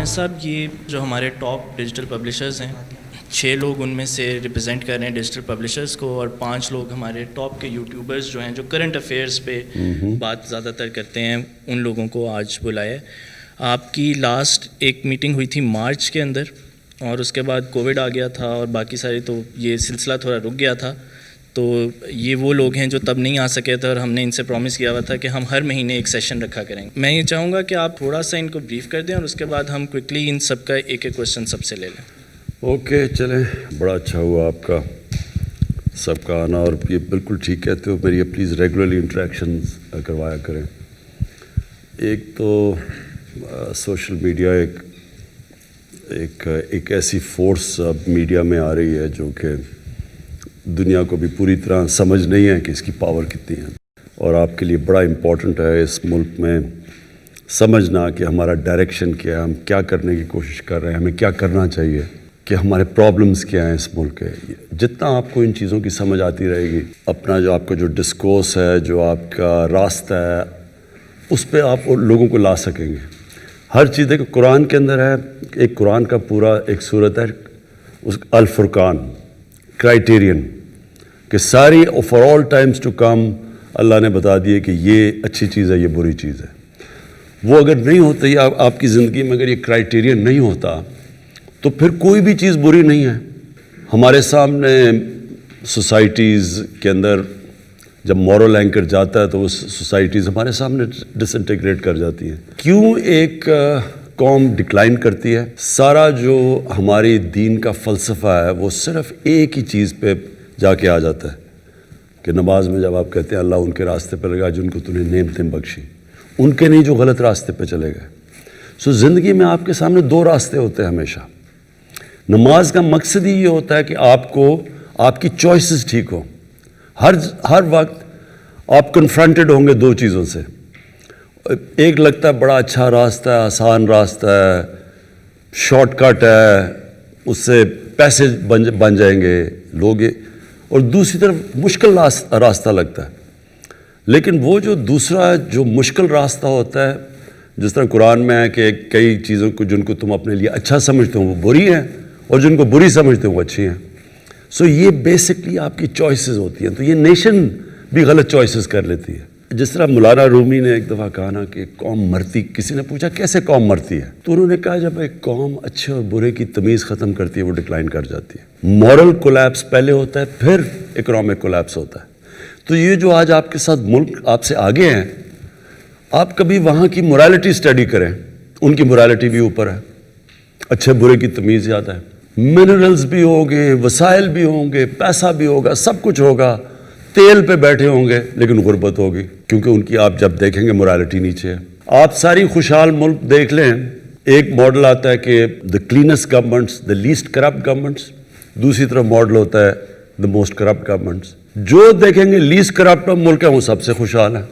یونس صاحب، یہ جو ہمارے ٹاپ ڈیجیٹل پبلشرز ہیں، 6 لوگ ان میں سے ریپرزینٹ کر رہے ہیں ڈیجیٹل پبلشرز کو، اور 5 لوگ ہمارے ٹاپ کے یوٹیوبرز جو ہیں جو کرنٹ افیئرس پہ بات زیادہ تر کرتے ہیں، ان لوگوں کو آج بلایا ہے۔ آپ کی لاسٹ ایک میٹنگ ہوئی تھی مارچ کے اندر، اور اس کے بعد کووڈ آ گیا تھا اور باقی سارے، تو یہ سلسلہ تھوڑا رک گیا تھا۔ تو یہ وہ لوگ ہیں جو تب نہیں آ سکے تھے، اور ہم نے ان سے پرومس کیا ہوا تھا کہ ہم ہر مہینے ایک سیشن رکھا کریں گے۔ میں یہ چاہوں گا کہ آپ تھوڑا سا ان کو بریف کر دیں، اور اس کے بعد ہم کوئکلی ان سب کا ایک ایک کویشچن سب سے لے لیں۔ اوکے، چلیں، بڑا اچھا ہوا آپ کا سب کا آنا، اور یہ بالکل ٹھیک کہتے ہو، میری پلیز ریگولرلی انٹریکشنز کروایا کریں۔ ایک تو سوشل میڈیا ایک ایسی فورس اب میڈیا میں آ رہی ہے جو کہ دنیا کو بھی پوری طرح سمجھ نہیں ہے کہ اس کی پاور کتنی ہے، اور آپ کے لیے بڑا امپورٹنٹ ہے اس ملک میں سمجھنا کہ ہمارا ڈائریکشن کیا ہے، ہم کیا کرنے کی کوشش کر رہے ہیں، ہمیں کیا کرنا چاہیے، کہ ہمارے پرابلمز کیا ہیں اس ملک کے۔ جتنا آپ کو ان چیزوں کی سمجھ آتی رہے گی، اپنا جو آپ کا جو ڈسکورس ہے، جو آپ کا راستہ ہے، اس پہ آپ لوگوں کو لا سکیں گے۔ ہر چیز دیکھو، قرآن کے اندر ہے، ایک قرآن کا پورا ایک صورت ہے، اس الفرقان، کرائٹیرین، کہ ساری for all times to come اللہ نے بتا دیے کہ یہ اچھی چیز ہے، یہ بری چیز ہے۔ وہ اگر نہیں ہوتا، یا آپ کی زندگی میں اگر یہ کرائٹیرین نہیں ہوتا، تو پھر کوئی بھی چیز بری نہیں ہے۔ ہمارے سامنے سوسائٹیز کے اندر جب مورل اینکر جاتا ہے تو وہ سوسائٹیز ہمارے سامنے ڈس انٹیگریٹ کر جاتی ہیں۔ کیوں ایک قوم ڈکلائن کرتی ہے؟ سارا جو ہماری دین کا فلسفہ ہے وہ صرف ایک ہی چیز پہ جا کے آ جاتا ہے کہ نماز میں جب آپ کہتے ہیں اللہ ان کے راستے پہ لگا جن کو تو نے نعمتیں بخشی، ان کے نہیں جو غلط راستے پہ چلے گئے۔ سو زندگی میں آپ کے سامنے 2 راستے ہوتے ہیں ہمیشہ۔ نماز کا مقصد ہی یہ ہوتا ہے کہ آپ کو آپ کی چوائسز ٹھیک ہوں۔ ہر وقت آپ کنفرنٹڈ ہوں گے 2 چیزوں سے۔ ایک لگتا ہے بڑا اچھا راستہ ہے، آسان راستہ ہے، شارٹ کٹ ہے، اس سے پیسے بن جائیں گے لوگ، اور دوسری طرف مشکل راستہ لگتا ہے۔ لیکن وہ جو دوسرا جو مشکل راستہ ہوتا ہے، جس طرح قرآن میں ہے کہ کئی چیزوں کو جن کو تم اپنے لیے اچھا سمجھتے ہو وہ بری ہیں، اور جن کو بری سمجھتے ہو وہ اچھی ہیں۔ سو یہ بیسکلی آپ کی چوائسز ہوتی ہیں۔ تو یہ نیشن بھی غلط چوائسز کر لیتی ہے۔ جس طرح مولانا رومی نے ایک دفعہ کہا نا کہ قوم مرتی، کسی نے پوچھا کیسے قوم مرتی ہے، تو انہوں نے کہا جب ایک قوم اچھے اور برے کی تمیز ختم کرتی ہے وہ ڈکلائن کر جاتی ہے۔ مورل کولیپس پہلے ہوتا ہے، پھر اکنامک کولیپس ہوتا ہے۔ تو یہ جو آج آپ کے ساتھ ملک آپ سے آگے ہیں، آپ کبھی وہاں کی مورالٹی اسٹڈی کریں، ان کی مورالٹی بھی اوپر ہے، اچھے برے کی تمیز زیادہ ہے۔ منرلز بھی ہوں گے، وسائل بھی ہوں گے، پیسہ بھی ہوگا، سب کچھ ہوگا، تیل پہ بیٹھے ہوں گے، لیکن غربت ہوگی، کیونکہ ان کی آپ جب دیکھیں گے مورالٹی نیچے ہے۔ آپ ساری خوشحال ملک دیکھ لیں، ایک ماڈل آتا ہے کہ the cleanest governments, the least corrupt governments, دوسری طرف ماڈل ہوتا ہے دا موسٹ کرپٹ گورنمنٹس۔ جو دیکھیں گے لیسٹ کرپٹ ملک ہیں وہ سب سے خوشحال ہیں،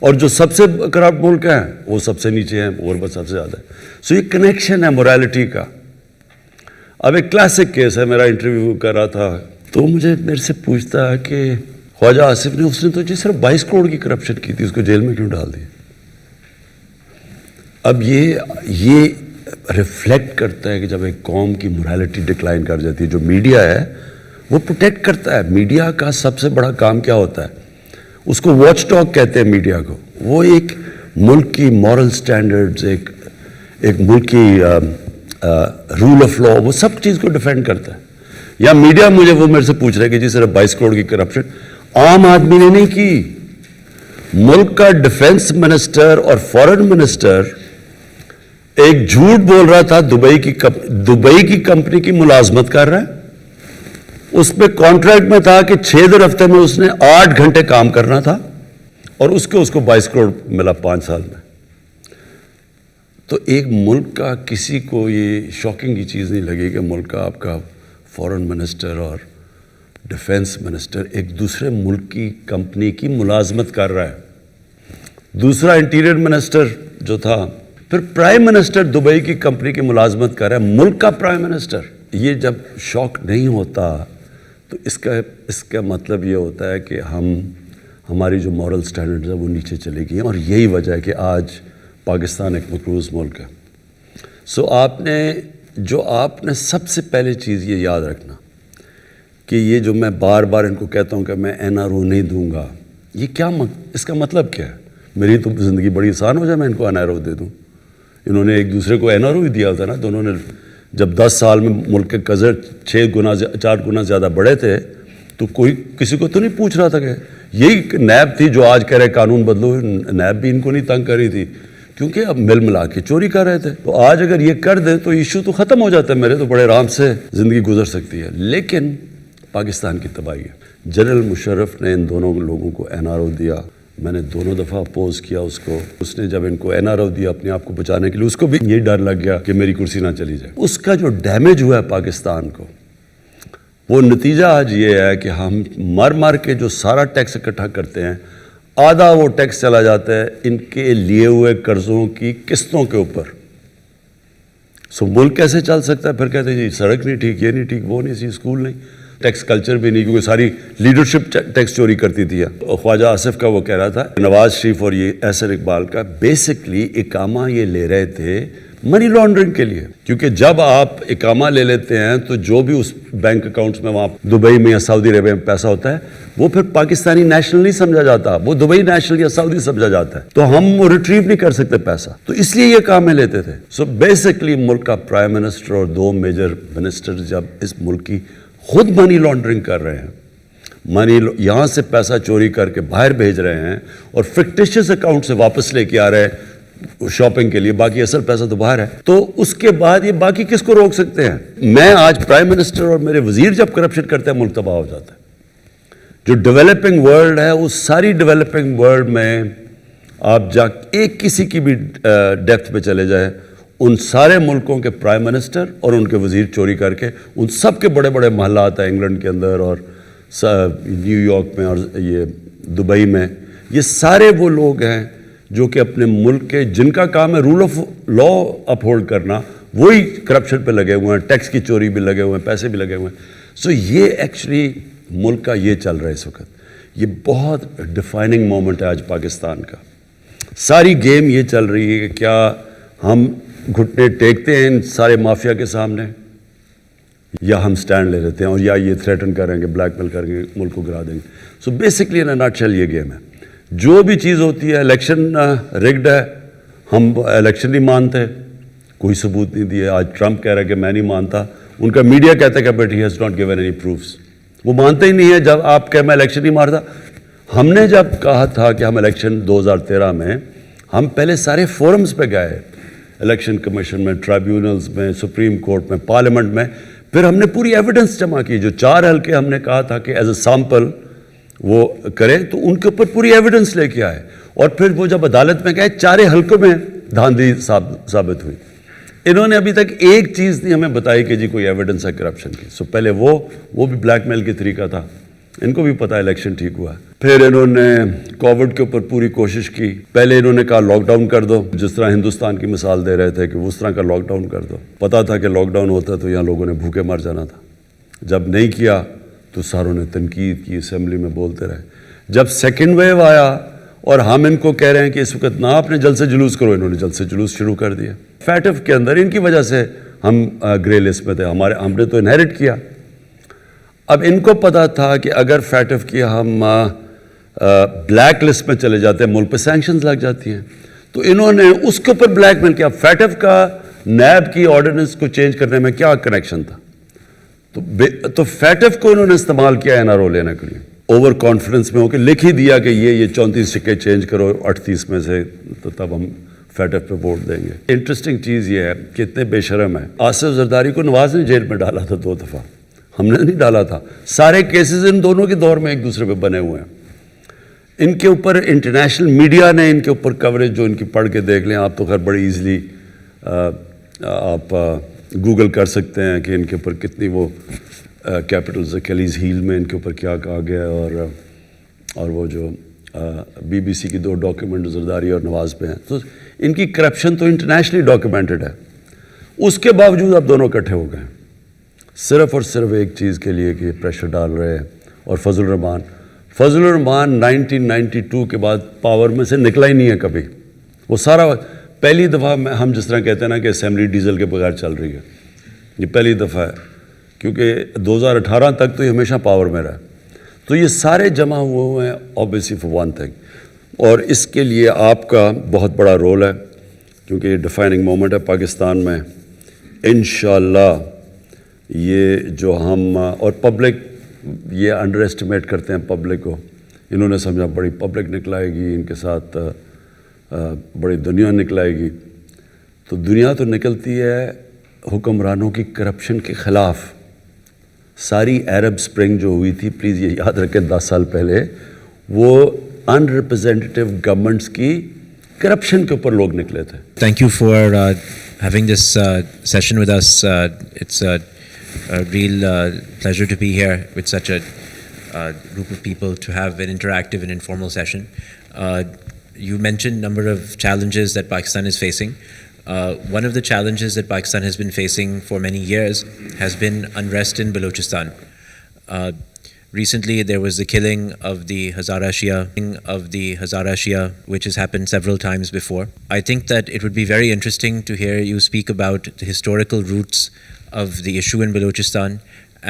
اور جو سب سے کرپٹ ملک ہیں وہ سب سے نیچے ہیں، غربت سب سے زیادہ ہے۔ سو یہ کنیکشن ہے مورالٹی کا۔ اب ایک کلاسک کیس ہے، میرا انٹرویو کر رہا تھا تو میرے سے پوچھتا ہے کہ خواجہ آصف نے، اس نے تو جی صرف 22 کروڑ کی کرپشن کی تھی، اس کو جیل میں کیوں ڈال دیا؟ اب یہ ریفلیکٹ کرتا ہے کہ جب ایک قوم کی مورالٹی ڈکلائن کر جاتی ہے۔ جو میڈیا ہے وہ پروٹیکٹ کرتا ہے۔ میڈیا کا سب سے بڑا کام کیا ہوتا ہے؟ اس کو واچ ڈاگ کہتے ہیں میڈیا کو۔ وہ ایک ملک کی مورل سٹینڈرڈز، ایک ملک کی رول آف لا، وہ سب چیز کو ڈیفینڈ کرتا ہے۔ یا میڈیا وہ میرے سے پوچھ رہے کہ جی صرف 22 کروڑ کی کرپشن عام آدمی نے نہیں کی۔ ملک کا ڈیفنس منسٹر اور فورن منسٹر ایک جھوٹ بول رہا تھا، دبئی کی کمپنی کی ملازمت کر رہا ہے، اس پہ کانٹریکٹ میں تھا کہ 6 دن ہفتے میں اس نے 8 گھنٹے کام کرنا تھا، اور اس کو 22 کروڑ ملا 5 سال میں۔ تو ایک ملک کا کسی کو یہ شاکنگ کی چیز نہیں لگی کہ ملک کا آپ کا فورن منسٹر اور ڈیفنس منسٹر ایک دوسرے ملک کی کمپنی کی ملازمت کر رہا ہے۔ دوسرا انٹیریئر منسٹر جو تھا، پھر پرائم منسٹر دبئی کی کمپنی کی ملازمت کر رہا ہے، ملک کا پرائم منسٹر۔ یہ جب شوق نہیں ہوتا تو اس کا مطلب یہ ہوتا ہے کہ ہماری جو مورل سٹینڈرڈز ہے وہ نیچے چلے گئی ہیں، اور یہی وجہ ہے کہ آج پاکستان ایک مقروض ملک ہے۔ آپ نے سب سے پہلے چیز یہ یاد رکھنا کہ یہ جو میں بار بار ان کو کہتا ہوں کہ میں NRO نہیں دوں گا، یہ کیا اس کا مطلب کیا ہے؟ میری تو زندگی بڑی آسان ہو جائے میں ان کو NRO دے دوں. انہوں نے ایک دوسرے کو NRO ہی دیا تھا نا. تو انہوں نے جب 10 سال میں ملک کے قرض 4 گنا زیادہ بڑھے تھے تو کوئی کسی کو تو نہیں پوچھ رہا تھا کہ یہی نیب تھی جو آج کہہ رہے قانون بدلو. نیب بھی ان کو نہیں تنگ کر رہی تھی کیونکہ اب مل ملا کے چوری کر رہے تھے. تو آج اگر یہ کر دیں تو ایشو تو ختم ہو جاتا ہے، میرے تو بڑے آرام سے زندگی گزر سکتی ہے. لیکن پاکستان کی تباہی ہے. جنرل مشرف نے ان دونوں لوگوں کو NRO دیا، میں نے دونوں دفعہ اپوز کیا اس کو. اس نے جب ان کو NRO دیا اپنے آپ کو بچانے کے لیے، اس کو بھی یہی ڈر لگ گیا کہ میری کرسی نہ چلی جائے. اس کا جو ڈیمیج ہوا ہے پاکستان کو، وہ نتیجہ آج یہ ہے کہ ہم مر کے جو سارا ٹیکس اکٹھا کرتے ہیں، آدھا وہ ٹیکس چلا جاتا ہے ان کے لیے ہوئے قرضوں کی قسطوں کے اوپر. ملک کیسے چل سکتا ہے؟ پھر کہتے ہیں جی سڑک نہیں ٹھیک، یہ نہیں ٹھیک، وہ نہیں سی، اسکول نہیں، ٹیکس کلچر بھی نہیں، کیونکہ ساری لیڈرشپ ٹیکس چوری کرتی تھی. خواجہ آصف کا وہ کہہ رہا تھا، نواز شریف اور یہ احسن اقبال کا بیسکلی اقامہ یہ لے رہے تھے منی لانڈرنگ کے لیے. کیونکہ جب آپ اقامہ لے لیتے ہیں تو جو بھی اس بینک اکاؤنٹس میں وہاں دبئی میں یا سعودی عربیہ میں پیسہ ہوتا ہے وہ پھر پاکستانی نیشنل نہیں سمجھا جاتا، وہ دبئی نیشنل یا سعودی سمجھا جاتا ہے. تو ہم وہ ریٹریو نہیں کر سکتے پیسہ، تو اس لیے یہ اقامے لیتے تھے. بیسکلی ملک کا پرائم منسٹر اور 2 میجر منسٹر جب اس ملک کی خود منی لانڈرنگ کر رہے ہیں، یہاں سے پیسہ چوری کر کے باہر بھیج رہے ہیں اور فکٹیشیس اکاؤنٹ سے واپس لے کے آ رہے ہیں شاپنگ کے لیے، باقی اصل پیسہ تو باہر ہے. تو اس کے بعد یہ باقی کس کو روک سکتے ہیں؟ میں آج پرائم منسٹر اور میرے وزیر جب کرپشن کرتے ہیں ملک تباہ ہو جاتا ہے. جو ڈیولپنگ ورلڈ ہے اس ساری ڈیولپنگ ورلڈ میں آپ ایک کسی کی بھی ڈیپتھ پہ چلے جائیں، ان سارے ملکوں کے پرائم منسٹر اور ان کے وزیر چوری کر کے ان سب کے بڑے بڑے محلات ہیں انگلینڈ کے اندر اور نیو یارک میں اور یہ دبئی میں، یہ سارے وہ لوگ ہیں جو کہ اپنے ملک کے جن کا کام ہے rule of law uphold کرنا، وہی کرپشن پہ لگے ہوئے ہیں، ٹیکس کی چوری بھی لگے ہوئے ہیں، پیسے بھی لگے ہوئے ہیں. یہ ایکچولی ملک کا یہ چل رہا ہے اس وقت. یہ بہت ڈیفائننگ مومنٹ ہے آج پاکستان کا. ساری گیم یہ چل رہی ہے کہ کیا ہم گھٹنے ٹیکتے ہیں ان سارے مافیا کے سامنے یا ہم سٹینڈ لے لیتے ہیں اور یا یہ تھریٹن کریں گے، بلیک میل کریں گے، ملک کو گرا دیں گے. بیسکلی ان اے نٹ شیل یہ گیم ہے. جو بھی چیز ہوتی ہے، الیکشن رگڈ ہے، ہم الیکشن نہیں مانتے، کوئی ثبوت نہیں دیے. آج ٹرمپ کہہ رہا ہے کہ میں نہیں مانتا، ان کا میڈیا کہتا ہے کہ but he has not given any proofs. وہ مانتے ہی نہیں ہے. جب آپ کہ میں الیکشن نہیں مارتا، ہم نے جب کہا تھا کہ ہم الیکشن 2013 میں، ہم پہلے سارے فورمز پہ گئے، الیکشن کمیشن میں، ٹرائیبیونلز میں، سپریم کورٹ میں، پارلیمنٹ میں. پھر ہم نے پوری ایویڈنس جمع کی. جو 4 حلقے ہم نے کہا تھا کہ ایز اے سیمپل وہ کریں، تو ان کے اوپر پوری ایویڈنس لے کے آئے. اور پھر وہ جب عدالت میں گئے، 4 حلقوں میں دھاندلی ثابت ہوئی. انہوں نے ابھی تک ایک چیز نہیں ہمیں بتائی کہ جی کوئی ایویڈنس ہے کرپشن کی. پہلے وہ بھی بلیک میل کی طریقہ تھا، ان کو بھی پتا الیکشن ٹھیک ہوا. پھر انہوں نے کووڈ کے اوپر پوری کوشش کی. پہلے انہوں نے کہا لاک ڈاؤن کر دو، جس طرح ہندوستان کی مثال دے رہے تھے کہ اس طرح کا لاک ڈاؤن کر دو. پتا تھا کہ لاک ڈاؤن ہوتا تو یہاں لوگوں نے بھوکے مر جانا تھا. جب نہیں کیا تو ساروں نے تنقید کی، اسمبلی میں بولتے رہے. جب سیکنڈ ویو آیا اور ہم ان کو کہہ رہے ہیں کہ اس وقت نہ اپنے جلد سے جلوس کرو، انہوں نے جلد سے جلوس شروع کر دیا. فیٹف کے اندر ان کی وجہ سے ہم گرے لسٹ میں تھے. ہم نے تو انہیرٹ کیا. اب ان کو پتا تھا کہ اگر فیٹف کی ہم بلیک لسٹ میں چلے جاتے ہیں، ملک پہ سینکشنز لگ جاتی ہیں. تو انہوں نے اس کے اوپر بلیک میل کیا. فیٹف کا نیب کی آرڈیننس کو چینج کرنے میں کیا کنیکشن تھا؟ تو فیٹف کو انہوں نے استعمال کیا NRO لینے کے لیے. اوور کانفیڈنس میں ہو کے لکھ ہی دیا کہ یہ 34 سکے چینج کرو 38 میں سے، تو تب ہم فیٹف پہ ووٹ دیں گے. انٹرسٹنگ چیز یہ ہے کہ اتنے بے شرم ہیں. آصف زرداری کو نواز نے جیل میں ڈالا تھا 2 دفعہ، ہم نے نہیں ڈالا تھا. سارے کیسز ان دونوں کے دور میں ایک دوسرے پہ بنے ہوئے ہیں. ان کے اوپر انٹرنیشنل میڈیا نے ان کے اوپر کوریج جو ان کی پڑھ کے دیکھ لیں آپ، تو خیر بڑی ایزلی آپ گوگل کر سکتے ہیں کہ ان کے اوپر کتنی وہ کیپٹلز اکیلیز ہیل میں ان کے اوپر کیا کہا گیا ہے. اور وہ جو BBC کی 2 ڈاکیومنٹ زرداری اور نواز پہ ہیں، تو ان کی کرپشن تو انٹرنیشنلی ڈاکیومنٹڈ ہے. اس کے باوجود اب دونوں اکٹھے ہو گئے صرف اور صرف ایک چیز کے لیے کہ پریشر ڈال رہے ہیں. اور فضل الرحمان 1992 کے بعد پاور میں سے نکلا ہی نہیں ہے کبھی. وہ سارا پہلی دفعہ ہم جس طرح کہتے ہیں نا کہ اسمبلی ڈیزل کے بغیر چل رہی ہے, یہ پہلی دفعہ ہے, کیونکہ 2018 تک تو یہ ہمیشہ پاور میں رہا. تو یہ سارے جمع ہوئے ہیں obviously for one thing, اور اس کے لیے آپ کا بہت بڑا رول ہے, کیونکہ یہ ڈیفائننگ مومنٹ ہے پاکستان میں. انشاءاللہ یہ جو ہم اور پبلک یہ انڈر اسٹیمیٹ کرتے ہیں پبلک کو, انہوں نے سمجھا بڑی پبلک نکلائے گی, ان کے ساتھ بڑی دنیا نکلائے گی. تو دنیا تو نکلتی ہے حکمرانوں کی کرپشن کے خلاف. ساری عرب سپرنگ جو ہوئی تھی, پلیز یہ یاد رکھیں 10 سال پہلے, وہ ان ریپرزینٹیو گورنمنٹس کی کرپشن کے اوپر لوگ نکلے تھے. Thank you for having this session with us. It's a real pleasure to be here with such a group of people to have an interactive and informal session. You mentioned a number of challenges that Pakistan is facing. One of the challenges that Pakistan has been facing for many years has been unrest in Balochistan. Recently, there was the killing of the Hazara Shia, which has happened several times before. I think that it would be very interesting to hear you speak about the historical roots of the issue in Balochistan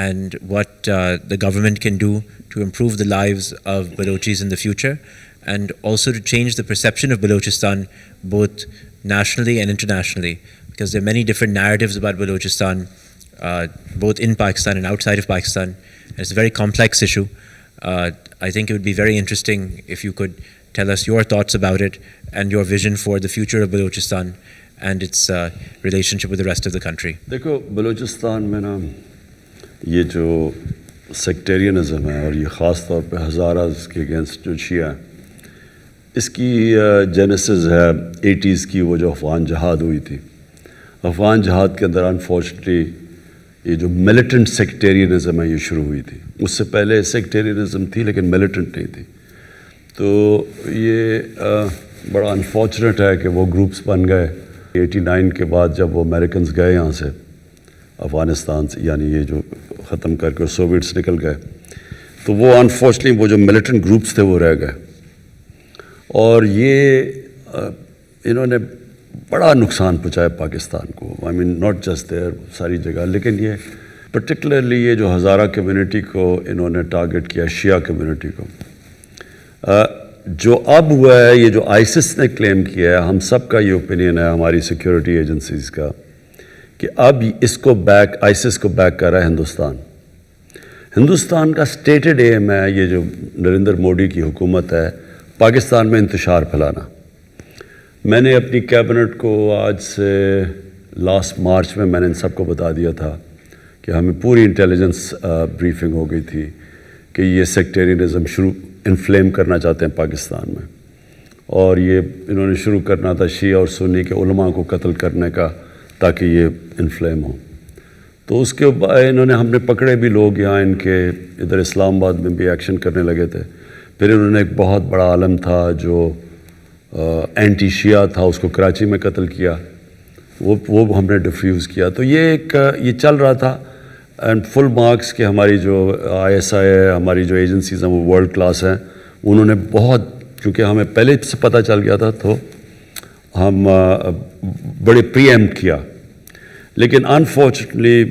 and what the government can do to improve the lives of Balochis in the future, and also to change the perception of Balochistan both nationally and internationally, because there are many different narratives about Balochistan, both in Pakistan and outside of Pakistan. It's a very complex issue. I think it would be very interesting if you could tell us your thoughts about it and your vision for the future of Balochistan and its relationship with the rest of the country. دیکھو بلوچستان میں نا یہ جو sectarianism ہے, اور یہ خاص طور پہ ہزاراز کے اگینسٹ جو شیعہ ہے, اس کی جینیسز ہے 80s کی, وہ جو افغان جہاد ہوئی تھی. افغان جہاد کے اندر انفارچونیٹلی یہ جو ملیٹنٹ سیکٹیرینزم ہے یہ شروع ہوئی تھی. اس سے پہلے سیکٹیرینزم تھی لیکن ملیٹنٹ نہیں تھی. تو یہ بڑا انفارچونیٹ ہے کہ وہ گروپس بن گئے 89 کے بعد, جب وہ امریکنز گئے یہاں سے افغانستان سے, یعنی یہ جو ختم کر کے سوویٹس نکل گئے, تو وہ انفارچونیٹلی وہ جو ملیٹنٹ گروپس تھے وہ رہ گئے. اور یہ انہوں نے بڑا نقصان پہنچایا پاکستان کو. آئی مین ناٹ جسٹ دیر, ساری جگہ, لیکن یہ پرٹیکولرلی یہ جو ہزارہ کمیونٹی کو انہوں نے ٹارگٹ کیا, شیعہ کمیونٹی کو. جو اب ہوا ہے, یہ جو آئیسس نے کلیم کیا ہے, ہم سب کا یہ اوپینین ہے, ہماری سیکیورٹی ایجنسیز کا, کہ اب اس کو آئیسس کو بیک کر رہا ہے ہندوستان. ہندوستان کا سٹیٹڈ ایم ہے, یہ جو نریندر مودی کی حکومت ہے, پاکستان میں انتشار پھیلانا. میں نے اپنی کیبنٹ کو آج سے لاسٹ مارچ میں نے ان سب کو بتا دیا تھا کہ ہمیں پوری انٹیلیجنس بریفنگ ہو گئی تھی کہ یہ سیکٹیرینزم انفلیم کرنا چاہتے ہیں پاکستان میں, اور یہ انہوں نے شروع کرنا تھا شیعہ اور سنی کے علماء کو قتل کرنے کا, تاکہ یہ انفلیم ہو. تو اس کے بعد ہم نے پکڑے بھی لوگ یہاں, ان کے ادھر اسلام آباد میں بھی ایکشن کرنے لگے تھے. پھر انہوں نے ایک بہت بڑا عالم تھا جو اینٹی شیعہ تھا, اس کو کراچی میں قتل کیا, وہ ہم نے ڈیفیوز کیا. تو یہ چل رہا تھا, اینڈ فل مارکس کہ ہماری جو ISI ہے, ہماری جو ایجنسیز ہیں وہ ورلڈ کلاس ہیں. انہوں نے بہت, کیونکہ ہمیں پہلے سے پتہ چل گیا تھا, تو ہم بڑے پری ایمپٹ کیا. لیکن انفارچونیٹلی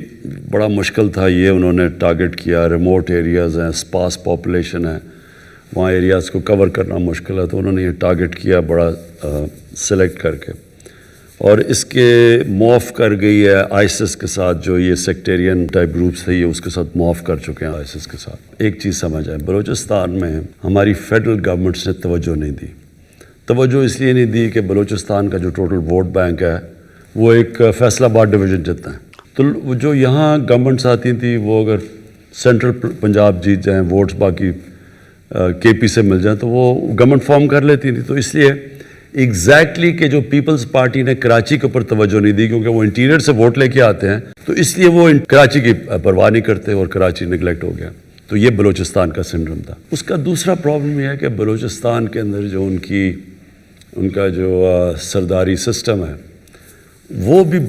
بڑا مشکل تھا, یہ انہوں نے ٹارگٹ کیا. ریموٹ ایریاز ہیں, اسپاس پاپولیشن ہے, وہاں ایریاز کو کور کرنا مشکل ہے, تو انہوں نے یہ ٹارگٹ کیا بڑا سلیکٹ کر کے, اور اس کے معاف کر گئی ہے آئیسس کے ساتھ. جو یہ سیکٹیرین ٹائپ گروپس تھے, یہ اس کے ساتھ معاف کر چکے ہیں آئیسس کے ساتھ. ایک چیز سمجھ آئے, بلوچستان میں ہماری فیڈرل گورنمنٹس نے توجہ نہیں دی. توجہ اس لیے نہیں دی کہ بلوچستان کا جو ٹوٹل ووٹ بینک ہے وہ ایک فیصل آباد ڈویژن جتنا ہے. تو جو یہاں گورنمنٹس آتی تھیں, وہ اگر سینٹرل پنجاب جیت جائیں, ووٹس باقی KP سے مل جائیں, تو وہ گورنمنٹ فارم کر لیتی تھی. تو اس لیے ایگزیکٹلی کہ جو پیپلز پارٹی نے کراچی کے اوپر توجہ نہیں دی, کیونکہ وہ انٹیریئر سے ووٹ لے کے آتے ہیں, تو اس لیے وہ کراچی کی پرواہ نہیں کرتے, اور کراچی نگلیکٹ ہو گیا. تو یہ بلوچستان کا سنڈروم تھا. اس کا دوسرا پرابلم یہ ہے کہ بلوچستان کے اندر جو ان کا جو سرداری سسٹم ہے, وہ بھی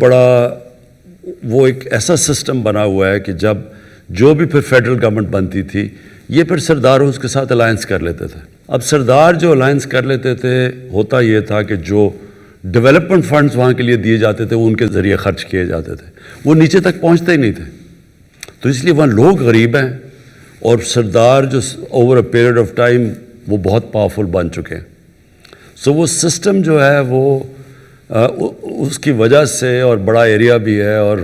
وہ ایک ایسا سسٹم بنا ہوا ہے کہ جب جو بھی پھر فیڈرل گورنمنٹ بنتی تھی, یہ پھر سردار اس کے ساتھ الائنس کر لیتے تھے. اب سردار جو الائنس کر لیتے تھے, ہوتا یہ تھا کہ جو ڈیولپمنٹ فنڈز وہاں کے لیے دیے جاتے تھے, وہ ان کے ذریعے خرچ کیے جاتے تھے, وہ نیچے تک پہنچتے ہی نہیں تھے. تو اس لیے وہاں لوگ غریب ہیں, اور سردار جو over a period of time وہ بہت پاورفل بن چکے ہیں. سو وہ سسٹم جو ہے وہ اس کی وجہ سے, اور بڑا ایریا بھی ہے, اور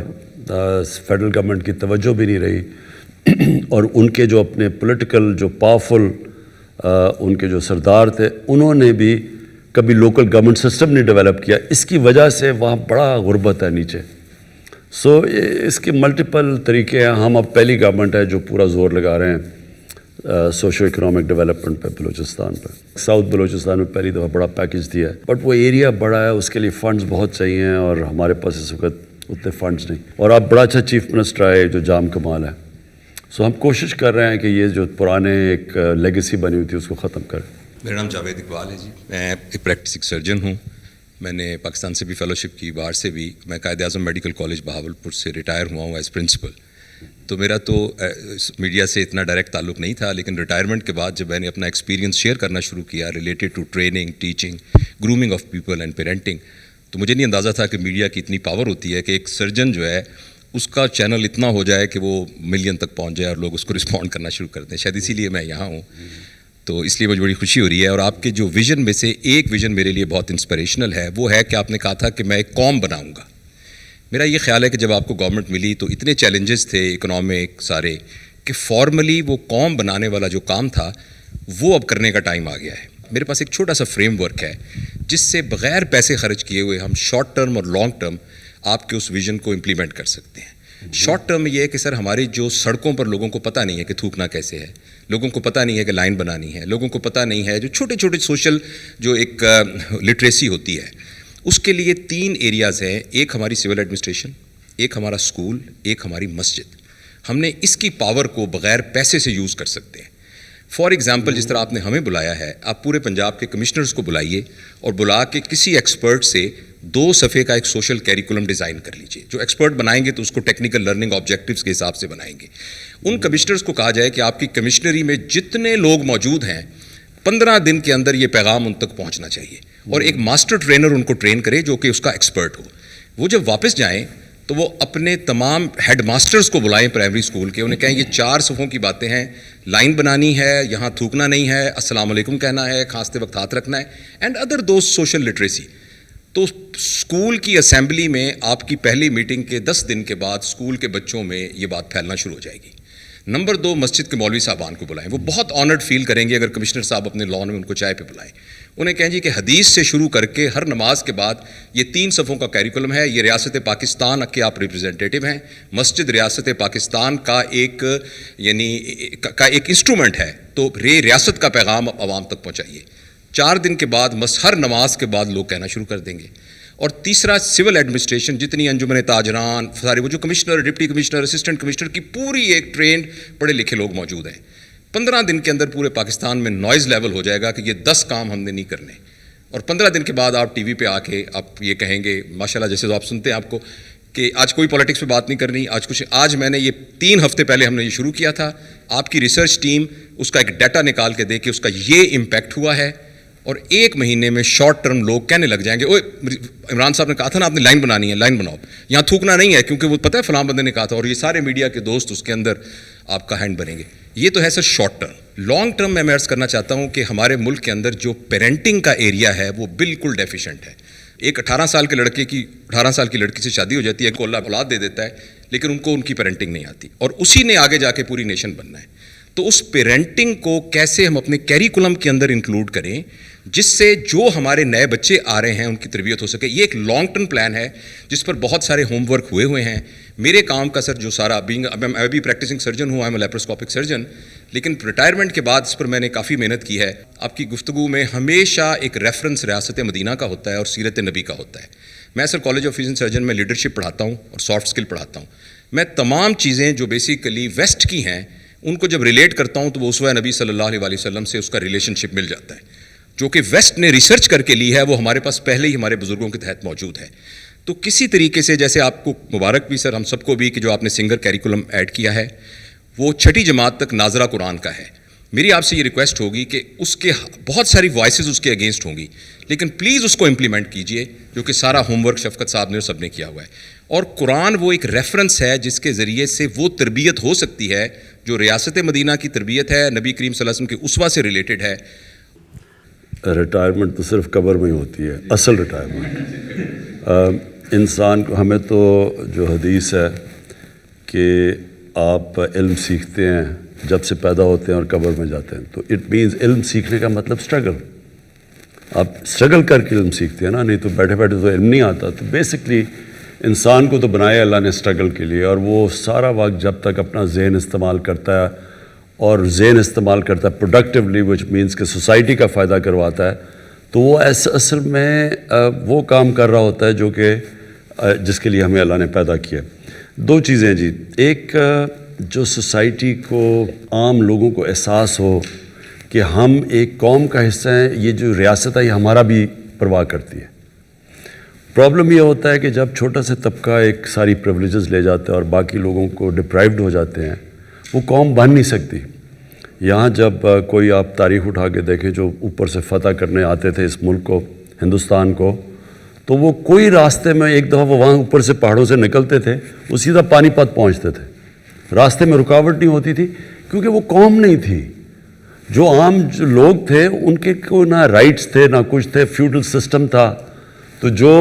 فیڈرل گورنمنٹ کی توجہ بھی نہیں رہی, اور ان کے جو اپنے پولیٹیکل جو پاورفل ان کے جو سردار تھے, انہوں نے بھی کبھی لوکل گورنمنٹ سسٹم نہیں ڈیولپ کیا. اس کی وجہ سے وہاں بڑا غربت ہے نیچے. سو اس کے ملٹیپل طریقے ہیں. ہم اب پہلی گورنمنٹ ہے جو پورا زور لگا رہے ہیں سوشو اکنامک ڈیولپمنٹ پہ بلوچستان پہ. ساؤتھ بلوچستان میں پہلی دفعہ بڑا پیکج دیا ہے, بٹ وہ ایریا بڑا ہے, اس کے لیے فنڈز بہت چاہیے ہیں, اور ہمارے پاس اس وقت اتنے فنڈز نہیں. اور اب بڑا اچھا چیف منسٹر آئے جو جام کمال ہے. سو ہم کوشش کر رہے ہیں کہ یہ جو پرانے ایک لیگیسی بنی ہوئی تھی اس کو ختم کریں. میرا نام جاوید اقبال ہے جی. میں ایک پریکٹسنگ سرجن ہوں. میں نے پاکستان سے بھی فیلوشپ کی, باہر سے بھی. میں قائد اعظم میڈیکل کالج بہاولپور سے ریٹائر ہوا ہوں ایز پرنسپل. تو میرا تو میڈیا سے اتنا ڈائریکٹ تعلق نہیں تھا, لیکن ریٹائرمنٹ کے بعد جب میں نے اپنا ایکسپیرینس شیئر کرنا شروع کیا related to training, teaching, grooming of people and parenting, تو مجھے نہیں اندازہ تھا کہ میڈیا کی اتنی پاور ہوتی ہے کہ ایک سرجن جو ہے اس کا چینل اتنا ہو جائے کہ وہ ملین تک پہنچ جائے اور لوگ اس کو رسپونڈ کرنا شروع کر دیں. شاید اسی لیے میں یہاں ہوں. تو اس لیے مجھے بڑی خوشی ہو رہی ہے. اور آپ کے جو ویژن میں سے ایک ویژن میرے لیے بہت انسپریشنل ہے, وہ ہے کہ آپ نے کہا تھا کہ میں ایک قوم بناؤں گا. میرا یہ خیال ہے کہ جب آپ کو گورنمنٹ ملی تو اتنے چیلنجز تھے اکنامک سارے, کہ فارملی وہ قوم بنانے والا جو کام تھا وہ اب کرنے کا ٹائم آ گیا ہے. میرے پاس ایک چھوٹا سا فریم ورک ہے جس سے بغیر پیسے خرچ کیے ہوئے ہم شارٹ ٹرم اور لانگ ٹرم آپ کے اس ویژن کو امپلیمنٹ کر سکتے ہیں. شارٹ ٹرم یہ ہے کہ سر ہماری جو سڑکوں پر لوگوں کو پتہ نہیں ہے کہ تھوکنا کیسے ہے, لوگوں کو پتہ نہیں ہے کہ لائن بنانی ہے, لوگوں کو پتہ نہیں ہے جو چھوٹے چھوٹے سوشل جو ایک لٹریسی ہوتی ہے, اس کے لیے 3 ایریاز ہیں. ایک ہماری سول ایڈمنسٹریشن, ایک ہمارا اسکول, ایک ہماری مسجد. ہم نے اس کی پاور کو بغیر پیسے سے یوز کر سکتے ہیں. فار ایگزامپل جس طرح آپ نے ہمیں بلایا ہے, آپ پورے پنجاب کے کمشنرز کو بلائیے اور بلا کے کسی ایکسپرٹ سے 2 صفحے کا ایک سوشل کیریکولم ڈیزائن کر لیجیے. جو ایکسپرٹ بنائیں گے تو اس کو ٹیکنیکل لرننگ آبجیکٹیوز کے حساب سے بنائیں گے. ان کمشنرز کو کہا جائے کہ آپ کی کمشنری میں جتنے لوگ موجود ہیں 15 دن کے اندر یہ پیغام ان تک پہنچنا چاہیے, اور ایک ماسٹر ٹرینر ان کو ٹرین کرے جو کہ اس کا ایکسپرٹ ہو. وہ جب واپس جائیں تو وہ اپنے تمام ہیڈ ماسٹرز کو بلائیں پرائمری اسکول کے, انہیں کہیں یہ 4 صفحوں کی باتیں ہیں, لائن بنانی ہے, یہاں تھوکنا نہیں ہے, السلام علیکم کہنا ہے, کھانستے وقت ہاتھ رکھنا ہے, and other those social literacy. تو اسکول کی اسمبلی میں آپ کی پہلی میٹنگ کے 10 دن کے بعد اسکول کے بچوں میں یہ بات پھیلنا شروع ہو جائے گی. نمبر 2, مسجد کے مولوی صاحبان کو بلائیں. وہ بہت آنرڈ فیل کریں گے اگر کمشنر صاحب اپنے لان میں ان کو چائے پہ بلائیں. انہیں کہیں جی کہ حدیث سے شروع کر کے ہر نماز کے بعد یہ 3 صفوں کا کیریکولم ہے. یہ ریاست پاکستان کے آپ ریپرزینٹیٹیو ہیں. مسجد ریاست پاکستان کا ایک ایک انسٹرومنٹ ہے, تو ریاست کا پیغام عوام تک پہنچائیے. 4 دن کے بعد ہر نماز کے بعد لوگ کہنا شروع کر دیں گے. اور تیسرا, سول ایڈمنسٹریشن, جتنی انجمن تاجران سارے وہ جو commissioner, deputy commissioner, assistant commissioner کی پوری ایک ٹرینڈ پڑھے لکھے لوگ موجود ہیں. 15 دن کے اندر پورے پاکستان میں نوائز لیول ہو جائے گا کہ یہ 10 کام ہم نے نہیں کرنے. اور 15 دن کے بعد آپ ٹی وی پہ آ کے آپ یہ کہیں گے ماشاءاللہ, جیسے تو آپ سنتے ہیں آپ کو کہ آج کوئی پولیٹکس پہ بات نہیں کرنی, آج میں نے یہ 3 ہفتے پہلے ہم نے یہ شروع کیا تھا. آپ کی ریسرچ ٹیم اس کا ایک ڈیٹا نکال کے دے کہ اس کا یہ امپیکٹ ہوا ہے, اور 1 مہینے میں شارٹ ٹرم لوگ کہنے لگ جائیں گے, اوے عمران صاحب نے کہا تھا نا آپ نے لائن بنانی ہے, لائن بناؤ, یہاں تھوکنا نہیں ہے کیونکہ وہ پتہ ہے فلاں بندے نے کہا تھا, اور یہ سارے میڈیا کے دوست اس کے اندر آپ کا ہینڈ بنیں گے. یہ تو ہے سر شارٹ ٹرم. لانگ ٹرم میں عرض کرنا چاہتا ہوں کہ ہمارے ملک کے اندر جو پیرنٹنگ کا ایریا ہے وہ بالکل ڈیفیشینٹ ہے. ایک 18 سال کے لڑکے کی 18 سال کی لڑکی سے شادی ہو جاتی ہے, کو اللہ اولاد دے دیتا ہے, لیکن ان کو ان کی پیرنٹنگ نہیں آتی, اور اسی نے آگے جا کے پوری نیشن بننا ہے. تو اس پیرنٹنگ کو کیسے ہم اپنے کیریکولم کے اندر انکلوڈ کریں جس سے جو ہمارے نئے بچے آ رہے ہیں ان کی تربیت ہو سکے. یہ ایک لانگ ٹرم پلان ہے جس پر بہت سارے ہوم ورک ہوئے ہیں. میرے کام کا سر جو سارا میں بھی پریکٹسنگ سرجن ہوں, آئی ایم لیپروسکوپک سرجن, لیکن ریٹائرمنٹ کے بعد اس پر میں نے کافی محنت کی ہے. آپ کی گفتگو میں ہمیشہ ایک ریفرنس ریاست مدینہ کا ہوتا ہے اور سیرت نبی کا ہوتا ہے. میں سر کالج آف فزن سرجن میں لیڈرشپ پڑھاتا ہوں اور سافٹ اسکل پڑھاتا ہوں. میں تمام چیزیں جو بیسیکلی ویسٹ کی ہیں ان کو جب ریلیٹ کرتا ہوں تو وہ اسوہ نبی صلی اللہ علیہ وسلم سے اس کا ریلیشن شپ مل جاتا ہے. جو کہ ویسٹ نے ریسرچ کر کے لی ہے وہ ہمارے پاس پہلے ہی ہمارے بزرگوں کے تحت موجود ہے. تو کسی طریقے سے جیسے آپ کو مبارک بھی سر, ہم سب کو بھی, کہ جو آپ نے سنگر کیریکولم ایڈ کیا ہے وہ 6ٹھی جماعت تک ناظرہ قرآن کا ہے. میری آپ سے یہ ریکویسٹ ہوگی کہ اس کے بہت ساری وائسز اس کے اگینسٹ ہوں گی, لیکن پلیز اس کو امپلیمنٹ کیجئے، جو کہ سارا ہوم ورک شفقت صاحب نے اور سب نے کیا ہوا ہے. اور قرآن وہ ایک ریفرنس ہے جس کے ذریعے سے وہ تربیت ہو سکتی ہے جو ریاست مدینہ کی تربیت ہے، نبی کریم صلی اللہ علیہ وسلم کے اسوہ سے ریلیٹڈ ہے. ریٹائرمنٹ تو صرف قبر میں ہی ہوتی ہے، اصل ریٹائرمنٹ انسان کو. ہمیں تو جو حدیث ہے کہ آپ علم سیکھتے ہیں جب سے پیدا ہوتے ہیں اور قبر میں جاتے ہیں، تو اٹ مینز علم سیکھنے کا مطلب اسٹرگل. آپ اسٹرگل کر کے علم سیکھتے ہیں نا، نہیں تو بیٹھے بیٹھے تو علم نہیں آتا. تو بیسکلی انسان کو تو بنایا اللہ نے اسٹرگل کے لیے، اور وہ سارا وقت جب تک اپنا ذہن استعمال کرتا ہے اور ذہن استعمال کرتا ہے پروڈکٹیولی، وچ مینس کہ سوسائٹی کا فائدہ کرواتا ہے، تو وہ اصل میں وہ کام کر رہا ہوتا ہے جو کہ جس کے لیے ہمیں اللہ نے پیدا کیا. دو چیزیں جی، ایک جو سوسائٹی کو، عام لوگوں کو احساس ہو کہ ہم ایک قوم کا حصہ ہیں، یہ جو ریاست ہے یہ ہمارا بھی پرواہ کرتی ہے. پرابلم یہ ہوتا ہے کہ جب چھوٹا سا طبقہ ایک ساری پریولیجز لے جاتا ہے اور باقی لوگوں کو ڈپرائیوڈ ہو جاتے ہیں، وہ قوم بن نہیں سکتی. یہاں جب کوئی آپ تاریخ اٹھا کے دیکھیں جو اوپر سے فتح کرنے آتے تھے اس ملک کو، ہندوستان کو، تو وہ کوئی راستے میں ایک دفعہ وہ وہاں اوپر سے پہاڑوں سے نکلتے تھے، وہ سیدھا پانی پت پہنچتے تھے. راستے میں رکاوٹ نہیں ہوتی تھی کیونکہ وہ قوم نہیں تھی. جو عام جو لوگ تھے ان کے کوئی نہ رائٹس تھے نہ کچھ تھے، فیوڈل سسٹم تھا. تو جو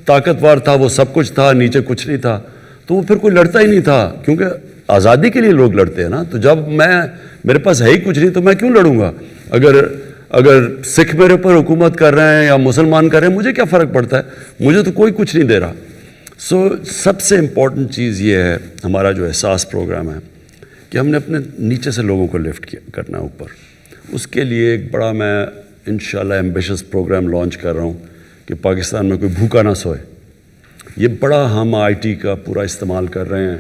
طاقتور تھا وہ سب کچھ تھا، نیچے کچھ نہیں تھا. تو وہ پھر کوئی لڑتا ہی نہیں تھا، کیونکہ آزادی کے لیے لوگ لڑتے ہیں نا. تو جب میرے پاس ہے ہی کچھ نہیں تو میں کیوں لڑوں گا؟ اگر سکھ میرے اوپر حکومت کر رہے ہیں یا مسلمان کر رہے ہیں، مجھے کیا فرق پڑتا ہے؟ مجھے تو کوئی کچھ نہیں دے رہا. سب سے امپورٹنٹ چیز یہ ہے ہمارا جو احساس پروگرام ہے کہ ہم نے اپنے نیچے سے لوگوں کو لفٹ کرنا ہے اوپر. اس کے لیے ایک بڑا میں انشاءاللہ ایمبیشس پروگرام لانچ کر رہا ہوں کہ پاکستان میں کوئی بھوکا نہ سوئے. یہ بڑا ہم آئی ٹی کا پورا استعمال کر رہے ہیں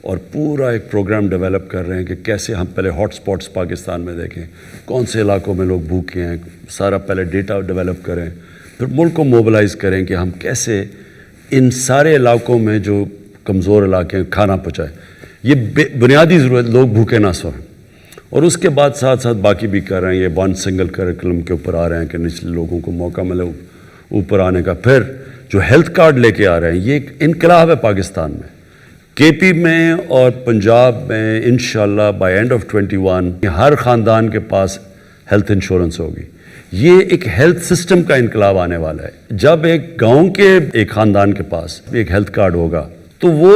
اور پورا ایک پروگرام ڈیولپ کر رہے ہیں کہ کیسے ہم پہلے ہاٹ سپاٹس پاکستان میں دیکھیں، کون سے علاقوں میں لوگ بھوکے ہیں، سارا پہلے ڈیٹا ڈیولپ کریں، پھر ملک کو موبلائز کریں کہ ہم کیسے ان سارے علاقوں میں جو کمزور علاقے ہیں کھانا پہنچائیں. یہ بنیادی ضرورت، لوگ بھوکے نہ سوئیں. اور اس کے بعد ساتھ ساتھ باقی بھی کر رہے ہیں. یہ ون سنگل کریکولم کے اوپر آ رہے ہیں کہ نچلے لوگوں کو موقع ملے اوپر آنے کا. پھر جو ہیلتھ کارڈ لے کے آ رہے ہیں، یہ ایک انقلاب ہے پاکستان میں. کے پی میں اور پنجاب میں انشاءاللہ بائی اینڈ آف 21 ہر خاندان کے پاس ہیلتھ انشورنس ہوگی. یہ ایک ہیلتھ سسٹم کا انقلاب آنے والا ہے. جب ایک گاؤں کے ایک خاندان کے پاس ایک ہیلتھ کارڈ ہوگا تو وہ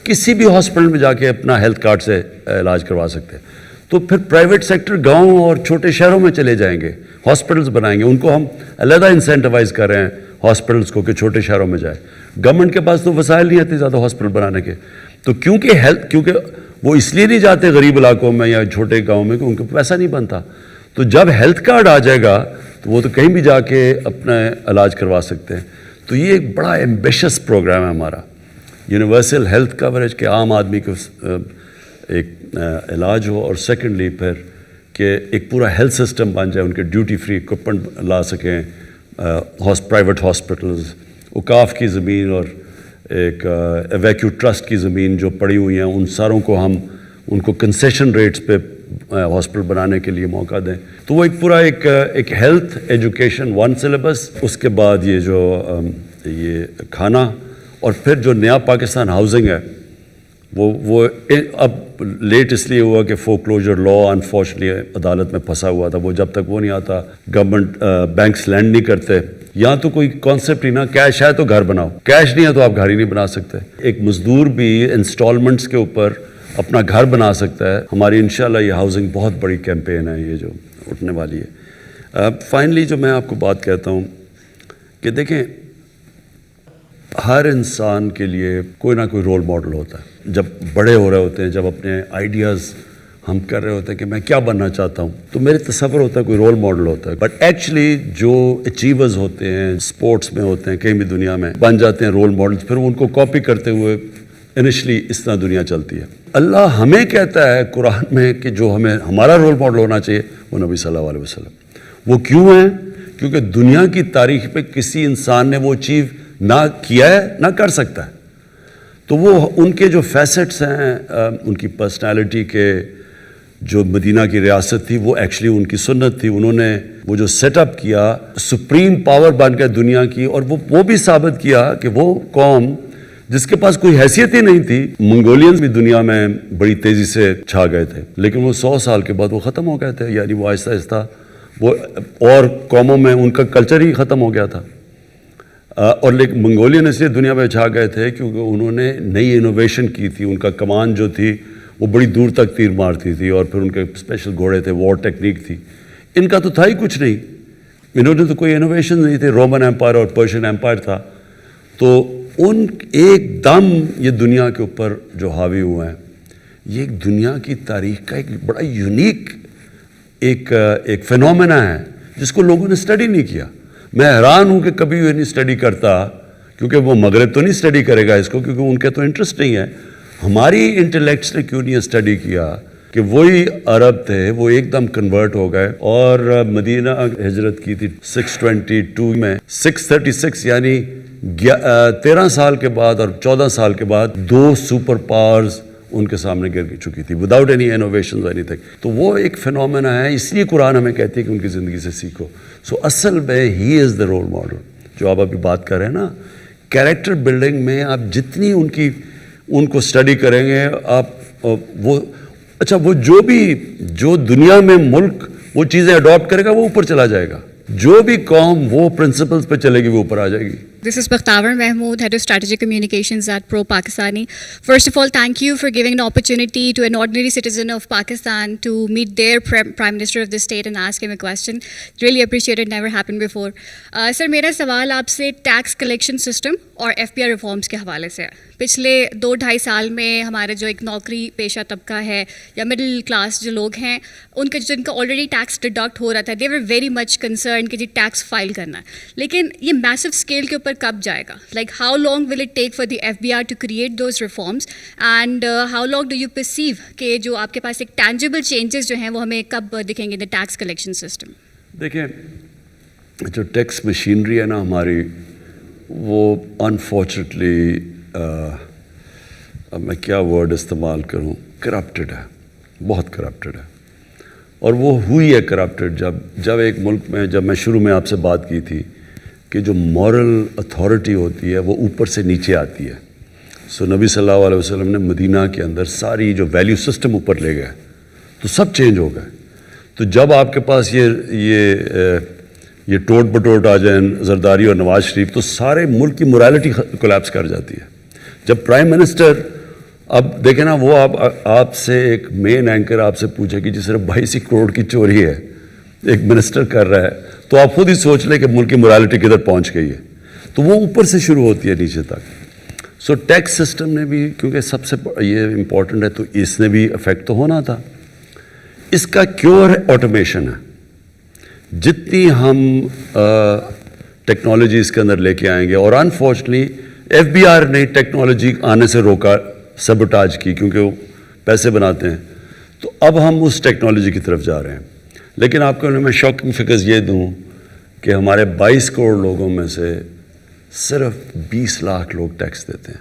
کسی بھی ہاسپٹل میں جا کے اپنا ہیلتھ کارڈ سے علاج کروا سکتے ہیں. تو پھر پرائیویٹ سیکٹر گاؤں اور چھوٹے شہروں میں چلے جائیں گے، ہاسپٹلز بنائیں گے. ان کو ہم علیحدہ انسینٹیوائز کر رہے ہیں ہاسپٹلز کو کہ چھوٹے شہروں میں جائے. گورنمنٹ کے پاس تو وسائل نہیں آتے زیادہ ہاسپٹل بنانے کے. تو کیونکہ وہ اس لیے نہیں جاتے غریب علاقوں میں یا چھوٹے گاؤں میں کہ ان کو پیسہ نہیں بنتا. تو جب ہیلتھ کارڈ آ جائے گا تو وہ تو کہیں بھی جا کے اپنا علاج کروا سکتے ہیں. تو یہ ایک بڑا ایمبیشس پروگرام ہے ہمارا، یونیورسل ہیلتھ کوریج، کہ عام آدمی کو ایک علاج ہو، اور سیکنڈلی پھر کہ ایک پورا ہیلتھ سسٹم بن جائے، ان کے ڈیوٹی فری اکوپمنٹ لا سکیں. پرائیویٹ ہاسپٹلز، اوقاف کی زمین اور ایک ایویکیو ٹرسٹ کی زمین جو پڑی ہوئی ہیں، ان ساروں کو ہم ان کو کنسیشن ریٹس پہ ہاسپٹل بنانے کے لیے موقع دیں. تو وہ ایک پورا ایک ہیلتھ ایجوکیشن ون سلیبس. اس کے بعد یہ جو یہ کھانا، اور پھر جو نیا پاکستان ہاؤسنگ ہے وہ اب لیٹ اس لیے ہوا کہ فورکلوجر لا انفارچونیٹلی عدالت میں پھنسا ہوا تھا. وہ جب تک وہ نہیں آتا گورنمنٹ بینکس لینڈ نہیں کرتے. یہاں تو کوئی کانسیپٹ ہی نہ، کیش ہے تو گھر بناؤ، کیش نہیں ہے تو آپ گھر ہی نہیں بنا سکتے. ایک مزدور بھی انسٹالمنٹس کے اوپر اپنا گھر بنا سکتا ہے. ہماری انشاءاللہ یہ ہاؤسنگ بہت بڑی کیمپین ہے یہ جو اٹھنے والی ہے. فائنلی جو میں آپ کو بات کہتا ہوں کہ دیکھیں، ہر انسان کے لیے کوئی نہ کوئی رول ماڈل ہوتا ہے. جب بڑے ہو رہے ہوتے ہیں، جب اپنے آئیڈیاز ہم کر رہے ہوتے ہیں کہ میں کیا بننا چاہتا ہوں، تو میرے تصور ہوتا ہے کوئی رول ماڈل ہوتا ہے. بٹ ایکچولی جو اچیورز ہوتے ہیں، اسپورٹس میں ہوتے ہیں، کہیں بھی دنیا میں بن جاتے ہیں رول ماڈلز، پھر ان کو کاپی کرتے ہوئے انیشلی اس طرح دنیا چلتی ہے. اللہ ہمیں کہتا ہے قرآن میں کہ جو ہمارا رول ماڈل ہونا چاہیے وہ نبی صلی اللہ علیہ وسلم. وہ کیوں ہیں؟ کیونکہ دنیا کی تاریخ پہ کسی انسان نے وہ اچیو نہ کیا ہے نہ کر سکتا ہے. تو وہ ان کے جو فیسٹس ہیں، ان کی پرسنالٹی کے جو مدینہ کی ریاست تھی وہ ایکچولی ان کی سنت تھی. انہوں نے وہ جو سیٹ اپ کیا سپریم پاور بن گیا دنیا کی, اور وہ بھی ثابت کیا کہ وہ قوم جس کے پاس کوئی حیثیت ہی نہیں تھی. منگولینز بھی دنیا میں بڑی تیزی سے چھا گئے تھے, لیکن وہ 100 سال کے بعد وہ ختم ہو گئے تھے. یعنی وہ آہستہ آہستہ وہ اور قوموں میں ان کا کلچر ہی ختم ہو گیا تھا. اور لیکن منگولین اس لیے دنیا میں چھا گئے تھے کیونکہ انہوں نے نئی انوویشن کی تھی. ان کا کمان جو تھی وہ بڑی دور تک تیر مارتی تھی, اور پھر ان کے اسپیشل گھوڑے تھے, وار ٹیکنیک تھی. ان کا تو تھا ہی کچھ نہیں, انہوں نے تو کوئی انوویشن نہیں تھی. رومن ایمپائر اور پرشین ایمپائر تھا. تو ان ایک دم یہ دنیا کے اوپر جو حاوی ہوئے ہیں, یہ ایک دنیا کی تاریخ کا ایک بڑا یونیک ایک فینومینا ہے جس کو لوگوں نے اسٹڈی نہیں کیا. میں حیران ہوں کہ کبھی یہ نہیں اسٹڈی کرتا, کیونکہ وہ مغرب تو نہیں اسٹڈی کرے گا اس کو, کیونکہ ان کے تو انٹرسٹ نہیں ہے. ہماری انٹلیکٹس نے کیوں نہیں اسٹڈی کیا کہ وہی عرب تھے, وہ ایک دم کنورٹ ہو گئے اور مدینہ ہجرت کی تھی 622 میں. 636 یعنی 13 سال کے بعد اور 14 سال کے بعد 2 سپر پاورز ان کے سامنے گر چکی تھی without any innovation any thing. تو وہ ایک فینومینا ہے, اس لیے قرآن ہمیں کہتی ہے کہ ان کی زندگی سے سیکھو. سو اصل میں ہی از دا رول ماڈل. جو آپ ابھی بات کر رہے ہیں نا, کیریکٹر بلڈنگ میں آپ جتنی ان کو اسٹڈی کریں گے, آپ وہ اچھا وہ جو دنیا میں ملک وہ چیزیں اڈاپٹ کرے گا وہ اوپر چلا جائے گا. جو بھی قوم وہ پرنسپلز پہ چلے گی وہ اوپر آ جائے گی. This is Bakhtavar Mahmood, Head of Strategic Communications at Pro Pakistani. First of all, thank you for giving an opportunity to an ordinary citizen of Pakistan to meet their Prime Minister of the state and ask him a question. Really appreciate it, never happened before. Sir, میرا سوال آپ سے tax collection system اور FBR reforms کے حوالے سے ہے. پچھلے 2-2.5 سال میں ہمارے جو ایک نوکری پیشہ طبقہ ہے یا مڈل کلاس جو لوگ ہیں, جن کا آلریڈی ٹیکس ڈیڈکٹ ہو رہا تھا, دے ور ویری مچ کنسرن کہ جی ٹیکس فائل کرنا ہے. لیکن یہ میسو اسکیل کے اوپر کب جائے گا؟ Like how long will it take for the FBR to create those reforms, and how long do you perceive کہ جو آپ کے پاس ایک ٹینجیبل چینجز جو ہیں وہ ہمیں کب دکھیں گے ان دا ٹیکس کلیکشن سسٹم؟ دیکھیں, جو ٹیکس مشینری ہے نا ہماری, وہ انفارچونیٹلی اب میں کیا ورڈ استعمال کروں, کرپٹڈ ہے, بہت کرپٹڈ ہے. اور وہ ہوئی ہے کرپٹڈ جب ایک ملک میں, جب میں شروع میں آپ سے بات کی تھی کہ جو مورل اتھارٹی ہوتی ہے وہ اوپر سے نیچے آتی ہے. سو نبی صلی اللہ علیہ وسلم نے مدینہ کے اندر ساری جو ویلیو سسٹم اوپر لے گئے تو سب چینج ہو گئے. تو جب آپ کے پاس یہ ٹوٹ بٹوٹ آ جائیں زرداری اور نواز شریف, تو سارے ملک کی مورالٹی کولیپس کر جاتی ہے. جب پرائم منسٹر, اب دیکھیں نا, وہ آپ سے ایک مین اینکر آپ سے پوچھے کہ جس صرف 22 کروڑ کی چوری ہے ایک منسٹر کر رہا ہے, تو آپ خود ہی سوچ لیں کہ ملک کی مورالٹی کدھر پہنچ گئی ہے. تو وہ اوپر سے شروع ہوتی ہے نیچے تک. سو ٹیکس سسٹم نے بھی, کیونکہ سب سے یہ امپورٹنٹ ہے, تو اس نے بھی افیکٹ تو ہونا تھا. اس کا کیور آٹومیشن ہے. جتنی ہم ٹیکنالوجی اس کے اندر لے کے آئیں گے, اور انفارچونیٹلی FBR نے ٹیکنالوجی آنے سے روکا, سیبوٹاج کی, کیونکہ وہ پیسے بناتے ہیں. تو اب ہم اس ٹیکنالوجی کی طرف جا رہے ہیں. لیکن آپ کو میں شاکنگ فگرز یہ دوں کہ ہمارے 22 کروڑ لوگوں میں سے صرف 20 لاکھ لوگ ٹیکس دیتے ہیں,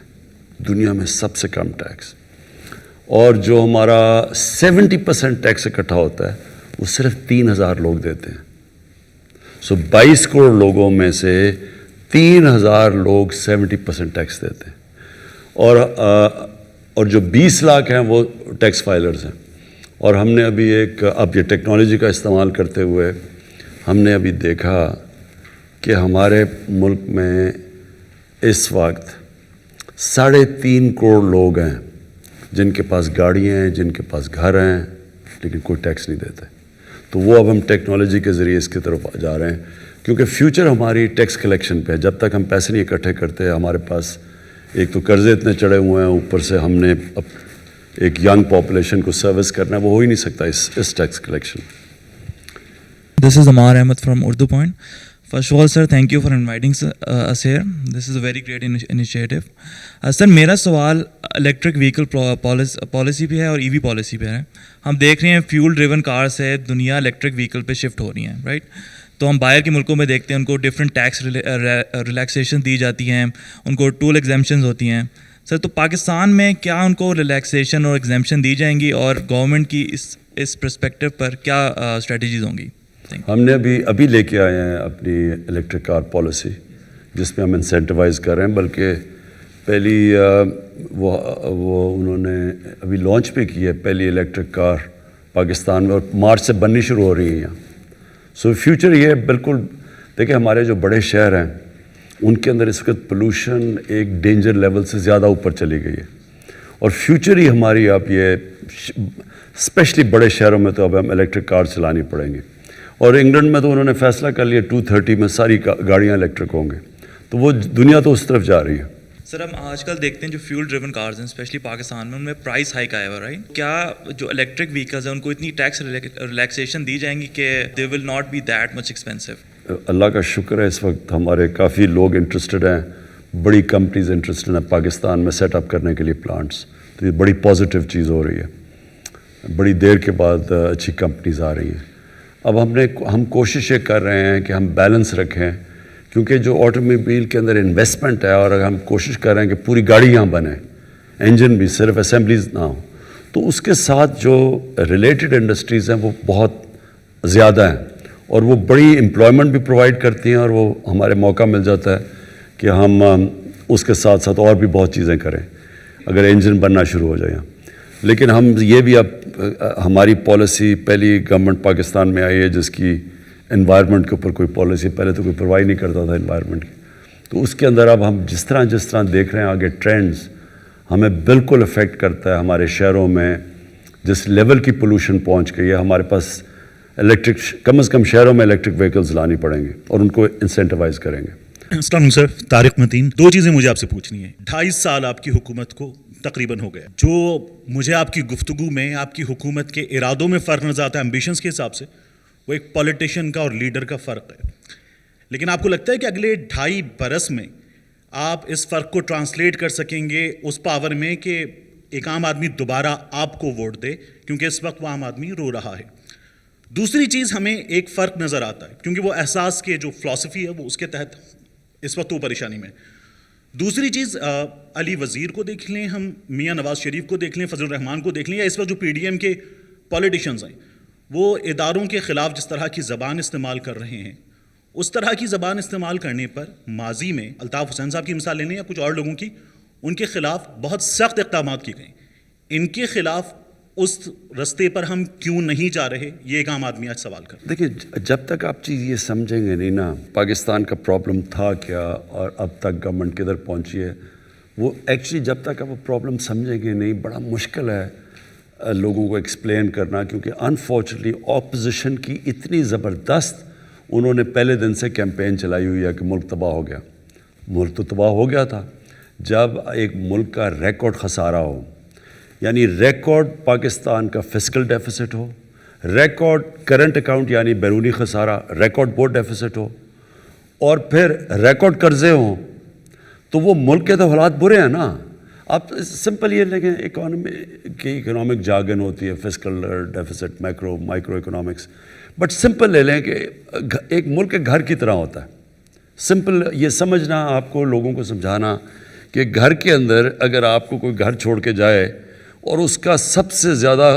دنیا میں سب سے کم ٹیکس. اور جو ہمارا 70% ٹیکس اکٹھا ہوتا ہے وہ صرف 3000 لوگ دیتے ہیں. سو 22 کروڑ لوگوں میں سے 3000 لوگ 70% ٹیکس دیتے ہیں. اور جو 20 لاکھ ہیں وہ ٹیکس فائلرز ہیں. اور ہم نے ابھی اب یہ ٹیکنالوجی کا استعمال کرتے ہوئے ہم نے ابھی دیکھا کہ ہمارے ملک میں اس وقت 3.5 کروڑ لوگ ہیں جن کے پاس گاڑیاں ہیں, جن کے پاس گھر ہیں, لیکن کوئی ٹیکس نہیں دیتے. تو وہ اب ہم ٹیکنالوجی کے ذریعے اس کی طرف جا رہے ہیں, کیونکہ فیوچر ہماری ٹیکس کلیکشن پہ ہے. جب تک ہم پیسے نہیں اکٹھے کرتے, ہمارے پاس ایک تو قرضے اتنے چڑھے ہوئے ہیں, اوپر سے ہم نے ایک ینگ پاپولیشن کو سروس کرنا ہے, وہ ہو ہی نہیں سکتا اس tax collection. This is Amar Ahmed from Urdu Point. First of all, sir, thank you for inviting us here. This is a very great initiative. Sir, میرا سوال الیکٹرک وہیکل پالیسی پہ ہے اور EV پالیسی پہ ہے. ہم دیکھ رہے ہیں فیول ڈریون کار سے دنیا الیکٹرک وہیکل پہ شفٹ ہو رہی ہیں, رائٹ؟ تو ہم باہر کے ملکوں میں دیکھتے ہیں ان کو ڈفرینٹ ٹیکس ریلیکسیشن دی جاتی ہیں, ان کو ٹول ایگزیمپشنز ہوتی ہیں. سر, تو پاکستان میں کیا ان کو ریلیکسیشن اور ایگزیمپشن دی جائیں گی, اور گورنمنٹ کی اس پرسپیکٹو پر کیا اسٹریٹجیز ہوں گی؟ ہم نے ابھی لے کے آئے ہیں اپنی الیکٹرک کار پالیسی، جس میں ہم انسینٹیوائز کر رہے ہیں، بلکہ پہلی وہ انہوں نے ابھی لانچ بھی کی ہے پہلی الیکٹرک کار پاکستان میں، اور مارچ سے بننی شروع ہو رہی ہیں یہاں. سو فیوچر یہ بالکل دیکھیں، ہمارے جو بڑے شہر ہیں ان کے اندر اس وقت پولوشن ایک ڈینجر لیول سے زیادہ اوپر چلی گئی ہے، اور فیوچر ہی ہماری اب یہ اسپیشلی بڑے شہروں میں تو اب ہم الیکٹرک کار چلانی پڑیں گے. اور انگلینڈ میں تو انہوں نے فیصلہ کر لیا 2030 میں ساری گاڑیاں الیکٹرک ہوں گے، تو وہ دنیا تو اس طرف جا رہی ہے. سر ہم آج کل دیکھتے ہیں جو فیول ڈریون کارز ہیں اسپیشلی پاکستان میں، ان میں پرائس ہائیک آیا ہوا، رائٹ؟ کیا جو الیکٹرک وہیکلز ہیں ان کو اتنی ٹیکس ریلیکسیشن دی جائیں گی کہ they will not be that much expensive? اللہ کا شکر ہے اس وقت ہمارے کافی لوگ انٹرسٹڈ ہیں، بڑی کمپنیز انٹرسٹڈ ہیں پاکستان میں سیٹ اپ کرنے کے لیے پلانٹس. تو یہ بڑی پازیٹیو چیز ہو رہی ہے، بڑی دیر کے بعد اچھی کمپنیز آ رہی ہیں. اب ہم کوشش یہ کر رہے ہیں کہ ہم بیلنس رکھیں، کیونکہ جو آٹو موبائل کے اندر انویسٹمنٹ ہے، اور اگر ہم کوشش کر رہے ہیں کہ پوری گاڑی یہاں بنے، انجن بھی، صرف اسمبلیز نہ ہوں، تو اس کے ساتھ جو ریلیٹڈ انڈسٹریز ہیں وہ بہت زیادہ ہیں، اور وہ بڑی امپلائمنٹ بھی پرووائڈ کرتی ہیں، اور وہ ہمارے موقع مل جاتا ہے کہ ہم اس کے ساتھ ساتھ اور بھی بہت چیزیں کریں اگر انجن بننا شروع ہو جائے. لیکن ہم یہ بھی اب ہماری پالیسی پہلی گورنمنٹ پاکستان میں آئی ہے جس کی انوائرمنٹ کے اوپر کوئی پالیسی پہلے تو کوئی پرواہ نہیں کرتا تھا انوائرمنٹ کی، تو اس کے اندر اب ہم جس طرح دیکھ رہے ہیں آگے ٹرینڈز ہمیں بالکل افیکٹ کرتا ہے. ہمارے شہروں میں جس لیول کی پولوشن پہنچ گئی ہے، ہمارے پاس الیکٹرک کم از کم شہروں میں الیکٹرک وہیکلز لانی پڑیں گے، اور ان کو انسینٹیوائز کریں گے. السلام علیکم سر، طارق متین. 2 چیزیں مجھے آپ سے پوچھنی ہیں. 2.5 سال آپ کی حکومت کو تقریباً ہو گیا. جو مجھے آپ کی گفتگو میں آپ کی حکومت کے ارادوں میں فرق نظر آتا ہے ایمبیشنز کے حساب سے، وہ ایک پولیٹیشین کا اور لیڈر کا فرق ہے. لیکن آپ کو لگتا ہے کہ اگلے 2.5 برس میں آپ اس فرق کو ٹرانسلیٹ کر سکیں گے اس پاور میں کہ ایک عام آدمی دوبارہ آپ کو ووٹ دے، کیونکہ اس وقت وہ عام آدمی رو رہا ہے؟ دوسری چیز ہمیں ایک فرق نظر آتا ہے، کیونکہ وہ احساس کے جو فلسفی ہے وہ اس کے تحت اس وقت وہ پریشانی میں. دوسری چیز علی وزیر کو دیکھ لیں، ہم میاں نواز شریف کو دیکھ لیں، فضل الرحمان کو دیکھ لیں، یا اس وقت جو پی ڈی ایم کے پولیٹیشنز ہیں وہ اداروں کے خلاف جس طرح کی زبان استعمال کر رہے ہیں، اس طرح کی زبان استعمال کرنے پر ماضی میں الطاف حسین صاحب کی مثال لے لیں یا کچھ اور لوگوں کی، ان کے خلاف بہت سخت اقدامات کیے گئے. ان کے خلاف اس رستے پر ہم کیوں نہیں جا رہے؟ یہ ایک عام آدمی آج سوال کر. دیکھیے، جب تک آپ چیز یہ سمجھیں گے نہیں نا پاکستان کا پرابلم تھا کیا اور اب تک گورنمنٹ کدھر پہنچی ہے، وہ ایکچولی جب تک آپ وہ پرابلم سمجھیں گے نہیں، بڑا مشکل ہے لوگوں کو ایکسپلین کرنا. کیونکہ انفارچونیٹلی اپوزیشن کی اتنی زبردست انہوں نے پہلے دن سے کیمپین چلائی ہوئی ہے کہ ملک تباہ ہو گیا. ملک تو تباہ ہو گیا تھا جب ایک ملک کا ریکارڈ خسارہ ہو، یعنی ریکارڈ پاکستان کا فسکل ڈیفیسٹ ہو، ریکارڈ کرنٹ اکاؤنٹ یعنی بیرونی خسارہ، ریکارڈ بورڈ ڈیفیسٹ ہو، اور پھر ریکارڈ قرضے ہوں، تو وہ ملک کے تو حالات برے ہیں نا. آپ سمپل یہ لیں اکنامک جارگن ہوتی ہے، fiscal deficits, micro economics, but simple لے لیں کہ ایک ملک کے گھر کی طرح ہوتا ہے. سمپل یہ سمجھنا، آپ کو لوگوں کو سمجھانا کہ گھر کے اندر اگر آپ کو کوئی گھر چھوڑ کے جائے اور اس کا سب سے زیادہ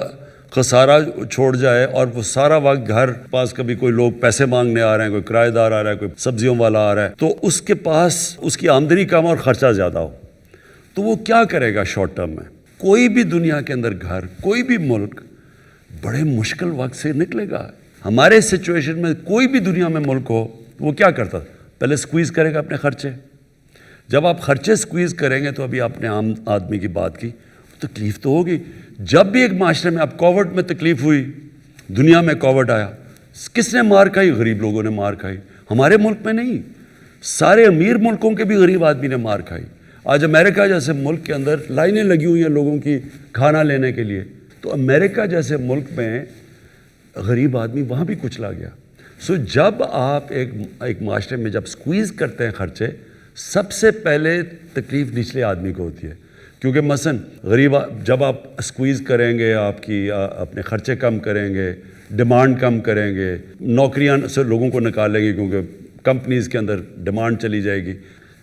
خسارہ چھوڑ جائے، اور وہ سارا وقت گھر پاس کبھی کوئی لوگ پیسے مانگنے آ رہے ہیں، کوئی کرایہ دار آ رہا ہے، کوئی سبزیوں والا آ رہا ہے، تو اس کے پاس اس کی آمدنی کم اور خرچہ زیادہ ہو، تو وہ کیا کرے گا شارٹ ٹرم میں؟ کوئی بھی دنیا کے اندر گھر، کوئی بھی ملک بڑے مشکل وقت سے نکلے گا. ہمارے سچویشن میں کوئی بھی دنیا میں ملک ہو، وہ کیا کرتا؟ پہلے سکویز کرے گا اپنے خرچے. جب آپ خرچے سکویز کریں گے تو ابھی آپ نے عام آدمی کی بات کی، تکلیف تو ہوگی. جب بھی ایک معاشرے میں اب کووڈ میں تکلیف ہوئی، دنیا میں کووڈ آیا، کس نے مار کھائی؟ غریب لوگوں نے مار کھائی. ہمارے ملک میں نہیں، سارے امیر ملکوں کے بھی غریب آدمی نے مار کھائی. آج امریکہ جیسے ملک کے اندر لائنیں لگی ہوئی ہیں لوگوں کی کھانا لینے کے لیے، تو امریکہ جیسے ملک میں غریب آدمی وہاں بھی کچلا گیا. سو جب آپ ایک معاشرے میں جب سکویز کرتے ہیں خرچے، سب سے پہلے تکلیف نچلے آدمی کو ہوتی ہے. کیونکہ مثلا غریب جب آپ سکویز کریں گے، آپ کی اپنے خرچے کم کریں گے، ڈیمانڈ کم کریں گے، نوکریاں سے لوگوں کو نکالیں گے کیونکہ کمپنیز کے اندر ڈیمانڈ چلی جائے گی،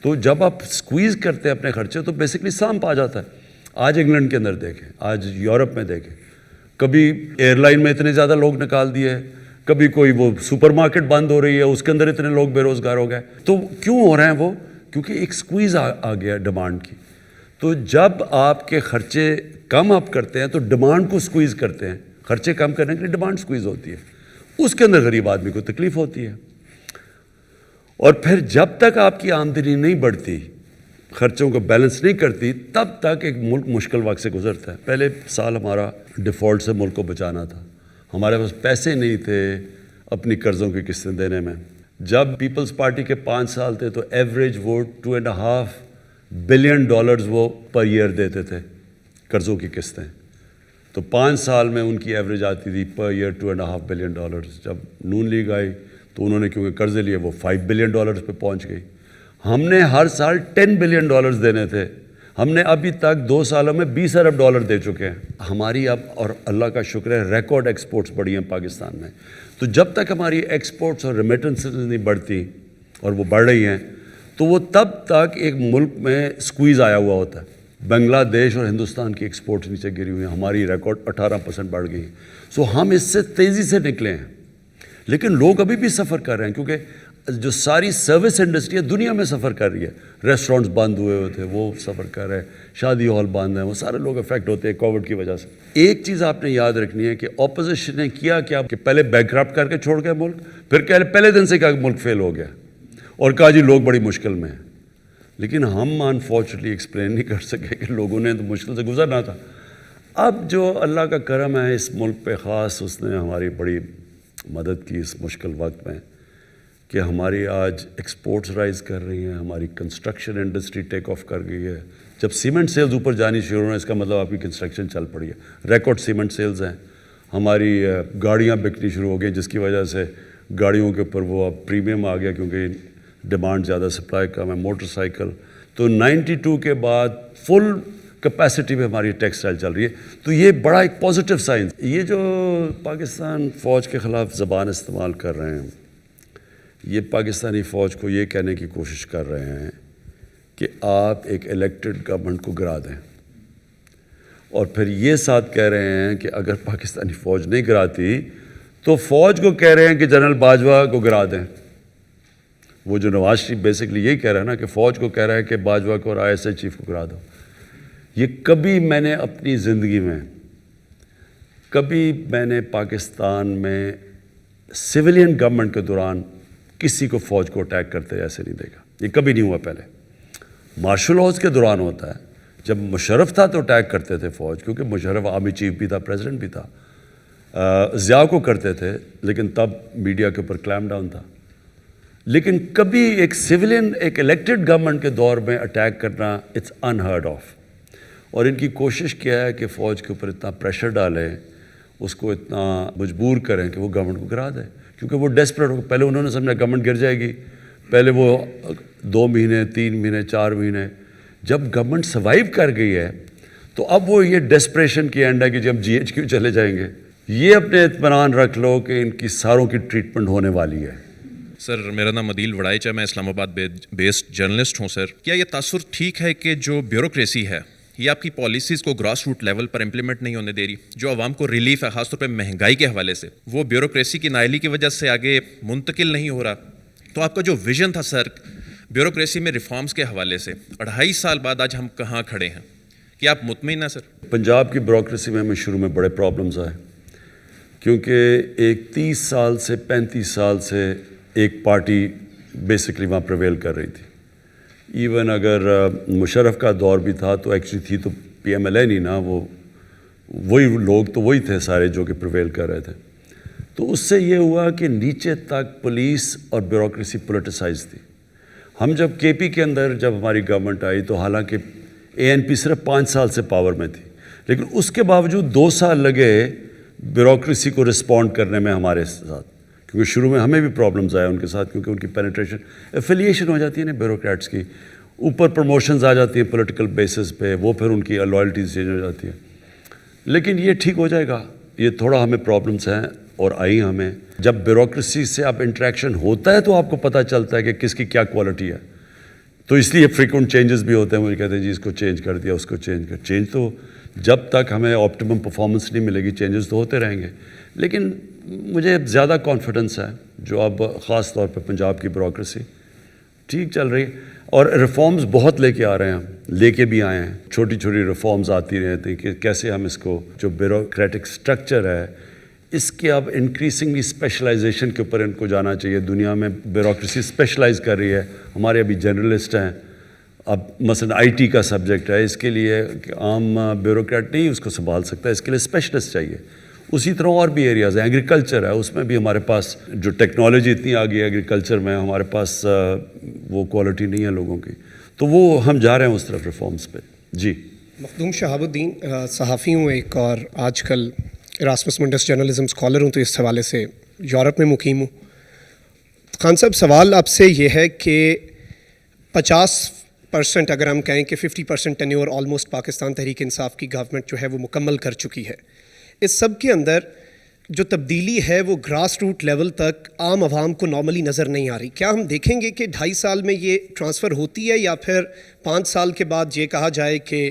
تو جب آپ سکویز کرتے ہیں اپنے خرچے تو بیسکلی سانپ آ جاتا ہے. آج انگلینڈ کے اندر دیکھیں، آج یورپ میں دیکھیں، کبھی ایئر لائن میں اتنے زیادہ لوگ نکال دیے, کبھی کوئی وہ سپر مارکیٹ بند ہو رہی ہے اس کے اندر اتنے لوگ بے روزگار ہو گئے. تو کیوں ہو رہے ہیں وہ؟ کیونکہ ایک سکویز آ گیا ڈیمانڈ کی. تو جب آپ کے خرچے کم آپ کرتے ہیں تو ڈیمانڈ کو سکویز کرتے ہیں. خرچے کم کرنے کے لیے ڈیمانڈ سکویز ہوتی ہے, اس کے اندر غریب آدمی کو تکلیف ہوتی ہے. اور پھر جب تک آپ کی آمدنی نہیں بڑھتی, خرچوں کو بیلنس نہیں کرتی, تب تک ایک ملک مشکل وقت سے گزرتا ہے. پہلے سال ہمارا ڈیفالٹ سے ملک کو بچانا تھا, ہمارے پاس پیسے نہیں تھے اپنی قرضوں کی قسطیں دینے میں. جب پیپلز پارٹی کے 5 سال تھے تو ایوریج وہ $2.5 بلین وہ پر ایئر دیتے تھے قرضوں کی قسطیں. تو 5 سال میں ان کی ایوریج آتی تھی پر ایئر $2.5 بلین. جب نون لیگ آئی تو انہوں نے کیونکہ قرضے لیے وہ $5 بلین پہ پہنچ گئی. ہم نے ہر سال $10 بلین دینے تھے, ہم نے ابھی تک 2 سالوں میں $20 ارب دے چکے ہیں. ہماری اب, اور اللہ کا شکر ہے, ریکارڈ ایکسپورٹس بڑھی ہیں پاکستان میں. تو جب تک ہماری ایکسپورٹس اور ریمیٹنسز نہیں بڑھتی, اور وہ بڑھ رہی ہیں, تو وہ تب تک ایک ملک میں سکویز آیا ہوا ہوتا ہے. بنگلہ دیش اور ہندوستان کی ایکسپورٹس نیچے گری ہوئی ہیں, ہماری ریکارڈ 18% بڑھ گئی. سو ہم اس سے تیزی سے نکلے ہیں, لیکن لوگ ابھی بھی سفر کر رہے ہیں, کیونکہ جو ساری سروس انڈسٹری ہے دنیا میں سفر کر رہی ہے. ریسٹورنٹس بند ہوئے تھے, وہ سفر کر رہے ہیں, شادی ہال بند ہیں, وہ سارے لوگ افیکٹ ہوتے ہیں کووڈ کی وجہ سے. ایک چیز آپ نے یاد رکھنی ہے کہ اپوزیشن نے کیا کہ پہلے بینکرپٹ کر کے چھوڑ گئے ملک, پھر پہلے دن سے کہا کہ ملک فیل ہو گیا, اور کہا جی لوگ بڑی مشکل میں ہیں. لیکن ہم انفارچونیٹلی ایکسپلین نہیں کر سکے کہ لوگوں نے تو مشکل سے گزرنا تھا. اب جو اللہ کا کرم ہے اس ملک پہ خاص, اس نے ہماری بڑی مدد کی اس مشکل وقت میں, کہ ہماری آج ایکسپورٹس رائز کر رہی ہیں, ہماری کنسٹرکشن انڈسٹری ٹیک آف کر گئی ہے. جب سیمنٹ سیلز اوپر جانی شروع ہونا, اس کا مطلب آپ کی کنسٹرکشن چل پڑی ہے. ریکارڈ سیمنٹ سیلز ہیں. ہماری گاڑیاں بکنی شروع ہو گئی, جس کی وجہ سے گاڑیوں کے اوپر وہ اب پریمیم آ گیا, کیونکہ ڈیمانڈ زیادہ سپلائی کم ہے. موٹر سائیکل تو 92 کے بعد فل کیپیسٹی پہ ہماری ٹیکسٹائل چل رہی ہے. تو یہ بڑا ایک پازیٹیو سائن. یہ جو پاکستان فوج کے خلاف زبان استعمال کر رہے ہیں, یہ پاکستانی فوج کو یہ کہنے کی کوشش کر رہے ہیں کہ آپ ایک الیکٹڈ گورنمنٹ کو گرا دیں, اور پھر یہ ساتھ کہہ رہے ہیں کہ اگر پاکستانی فوج نہیں گراتی تو فوج کو کہہ رہے ہیں کہ جنرل باجوہ کو گرا دیں. وہ جو نواز شریف بیسکلی یہی کہہ رہا ہے نا, کہ فوج کو کہہ رہا ہے کہ باجوہ کو اور ISI چیف کو گرا دو. یہ کبھی میں نے اپنی زندگی میں, کبھی میں نے پاکستان میں سویلین گورنمنٹ کے دوران کسی کو فوج کو اٹیک کرتے ایسے نہیں دیکھا. یہ کبھی نہیں ہوا. پہلے مارشل لاز کے دوران ہوتا ہے, جب مشرف تھا تو اٹیک کرتے تھے فوج, کیونکہ مشرف آرمی چیف بھی تھا, پریزیڈنٹ بھی تھا. ضیاء کو کرتے تھے, لیکن تب میڈیا کے اوپر کلیم ڈاؤن تھا. لیکن کبھی ایک سویلین, ایک الیکٹڈ گورنمنٹ کے دور میں اٹیک کرنا اٹس انہرڈ آف. اور ان کی کوشش کیا ہے کہ فوج کے اوپر اتنا پریشر ڈالیں, اس کو اتنا مجبور کریں کہ وہ گورنمنٹ کو گرا دیں, کیونکہ وہ ڈیسپریٹ ہو. پہلے انہوں نے سمجھا گورنمنٹ گر جائے گی, پہلے وہ 2 مہینے 3 مہینے 4 مہینے, جب گورنمنٹ سروائیو کر گئی ہے تو اب وہ یہ ڈیسپریشن کی اینڈ ہے کہ جب GHQ چلے جائیں گے. یہ اپنے اطمینان رکھ لو کہ ان کی ساروں کی ٹریٹمنٹ ہونے والی ہے. سر میرا نام عدیل وڑائچا, میں اسلام آباد بیسڈ جرنلسٹ ہوں. سر کیا یہ تاثر ٹھیک ہے کہ جو بیوروکریسی ہے یہ آپ کی پالیسیز کو گراس روٹ لیول پر امپلیمنٹ نہیں ہونے دے رہی؟ جو عوام کو ریلیف ہے خاص طور پہ مہنگائی کے حوالے سے, وہ بیوروکریسی کی نااہلی کی وجہ سے آگے منتقل نہیں ہو رہا. تو آپ کا جو ویژن تھا سر بیوروکریسی میں ریفارمز کے حوالے سے, 2.5 سال بعد آج ہم کہاں کھڑے ہیں؟ کیا آپ مطمئن ہیں سر؟ پنجاب کی بیوروکریسی میں ہمیں شروع میں بڑے پرابلمز آئے, کیونکہ ایک 30 سال سے 35 سال سے ایک پارٹی بیسکلی وہاں پریویل کر رہی تھی. ایون اگر مشرف کا دور بھی تھا تو ایکچولی تھی تو PMLA نہیں نا, وہی لوگ تو وہی تھے سارے جو کہ پریویل کر رہے تھے. تو اس سے یہ ہوا کہ نیچے تک پولیس اور بیوروکریسی پولیٹیسائز تھی. ہم جب KP کے اندر جب ہماری گورنمنٹ آئی تو حالانکہ ANP صرف 5 سال سے پاور میں تھی, لیکن اس کے باوجود 2 سال لگے بیوروکریسی کو رسپونڈ کرنے میں ہمارے ساتھ, کیونکہ شروع میں ہمیں بھی پرابلمز آئے ان کے ساتھ, کیونکہ ان کی پینیٹریشن ایفیلیشن ہو جاتی ہے نا بیوروکریٹس کی, اوپر پروموشنز آ جاتی ہیں پولیٹیکل بیسس پہ, وہ پھر ان کی لائلٹیز چینج ہو جاتی ہے. لیکن یہ ٹھیک ہو جائے گا. یہ تھوڑا ہمیں پرابلمس ہیں اور آئی ہمیں. جب بیوروکریسی سے آپ انٹریکشن ہوتا ہے تو آپ کو پتہ چلتا ہے کہ کس کی کیا کوالٹی ہے. تو اس لیے فریکوینٹ چینجز بھی ہوتے ہیں. مجھے کہتے ہیں جی اس کو چینج کر دیا, اس کو چینج کر. چینج تو جب تک ہمیں آپٹیمم پرفارمنس نہیں ملے گی چینجز تو ہوتے رہیں گے. لیکن مجھے زیادہ کانفیڈنس ہے جو اب خاص طور پہ پنجاب کی بیوروکریسی ٹھیک چل رہی ہے, اور ریفارمز بہت لے کے آ رہے ہیں, لے کے بھی آئے ہیں. چھوٹی چھوٹی ریفارمز آتی رہتی ہیں کہ کیسے ہم اس کو جو بیوروکریٹک سٹرکچر ہے اس کے اب انکریزنگلی اسپیشلائزیشن کے اوپر ان کو جانا چاہیے. دنیا میں بیوروکریسی اسپیشلائز کر رہی ہے, ہمارے ابھی جرنلسٹ ہیں. اب مثلا آئی ٹی کا سبجیکٹ ہے, اس کے لیے عام بیوروکریٹ نہیں اس کو سنبھال سکتا, اس کے لیے اسپیشلسٹ چاہیے. اسی طرح اور بھی ایریاز ہیں. ایگریکلچر ہے, اس میں بھی ہمارے پاس جو ٹیکنالوجی اتنی آ گئی ہے ایگریکلچر میں, ہمارے پاس وہ کوالٹی نہیں ہے لوگوں کی. تو وہ ہم جا رہے ہیں اس طرف ریفارمز پہ. جی مخدوم شہاب الدین, صحافی ہوں ایک, اور آج کل اراسمس منڈس جرنلزم اسکالر ہوں, تو اس حوالے سے یورپ میں مقیم ہوں. خان صاحب, سوال آپ سے یہ ہے کہ 50% اگر ہم کہیں کہ 50% ٹینیور آلموسٹ پاکستان تحریک انصاف کی گورنمنٹ جو ہے وہ مکمل کر چکی ہے. اس سب کے اندر جو تبدیلی ہے وہ گراس روٹ لیول تک عام عوام کو نارملی نظر نہیں آ رہی. کیا ہم دیکھیں گے کہ 2.5 سال میں یہ ٹرانسفر ہوتی ہے, یا پھر 5 سال کے بعد یہ کہا جائے کہ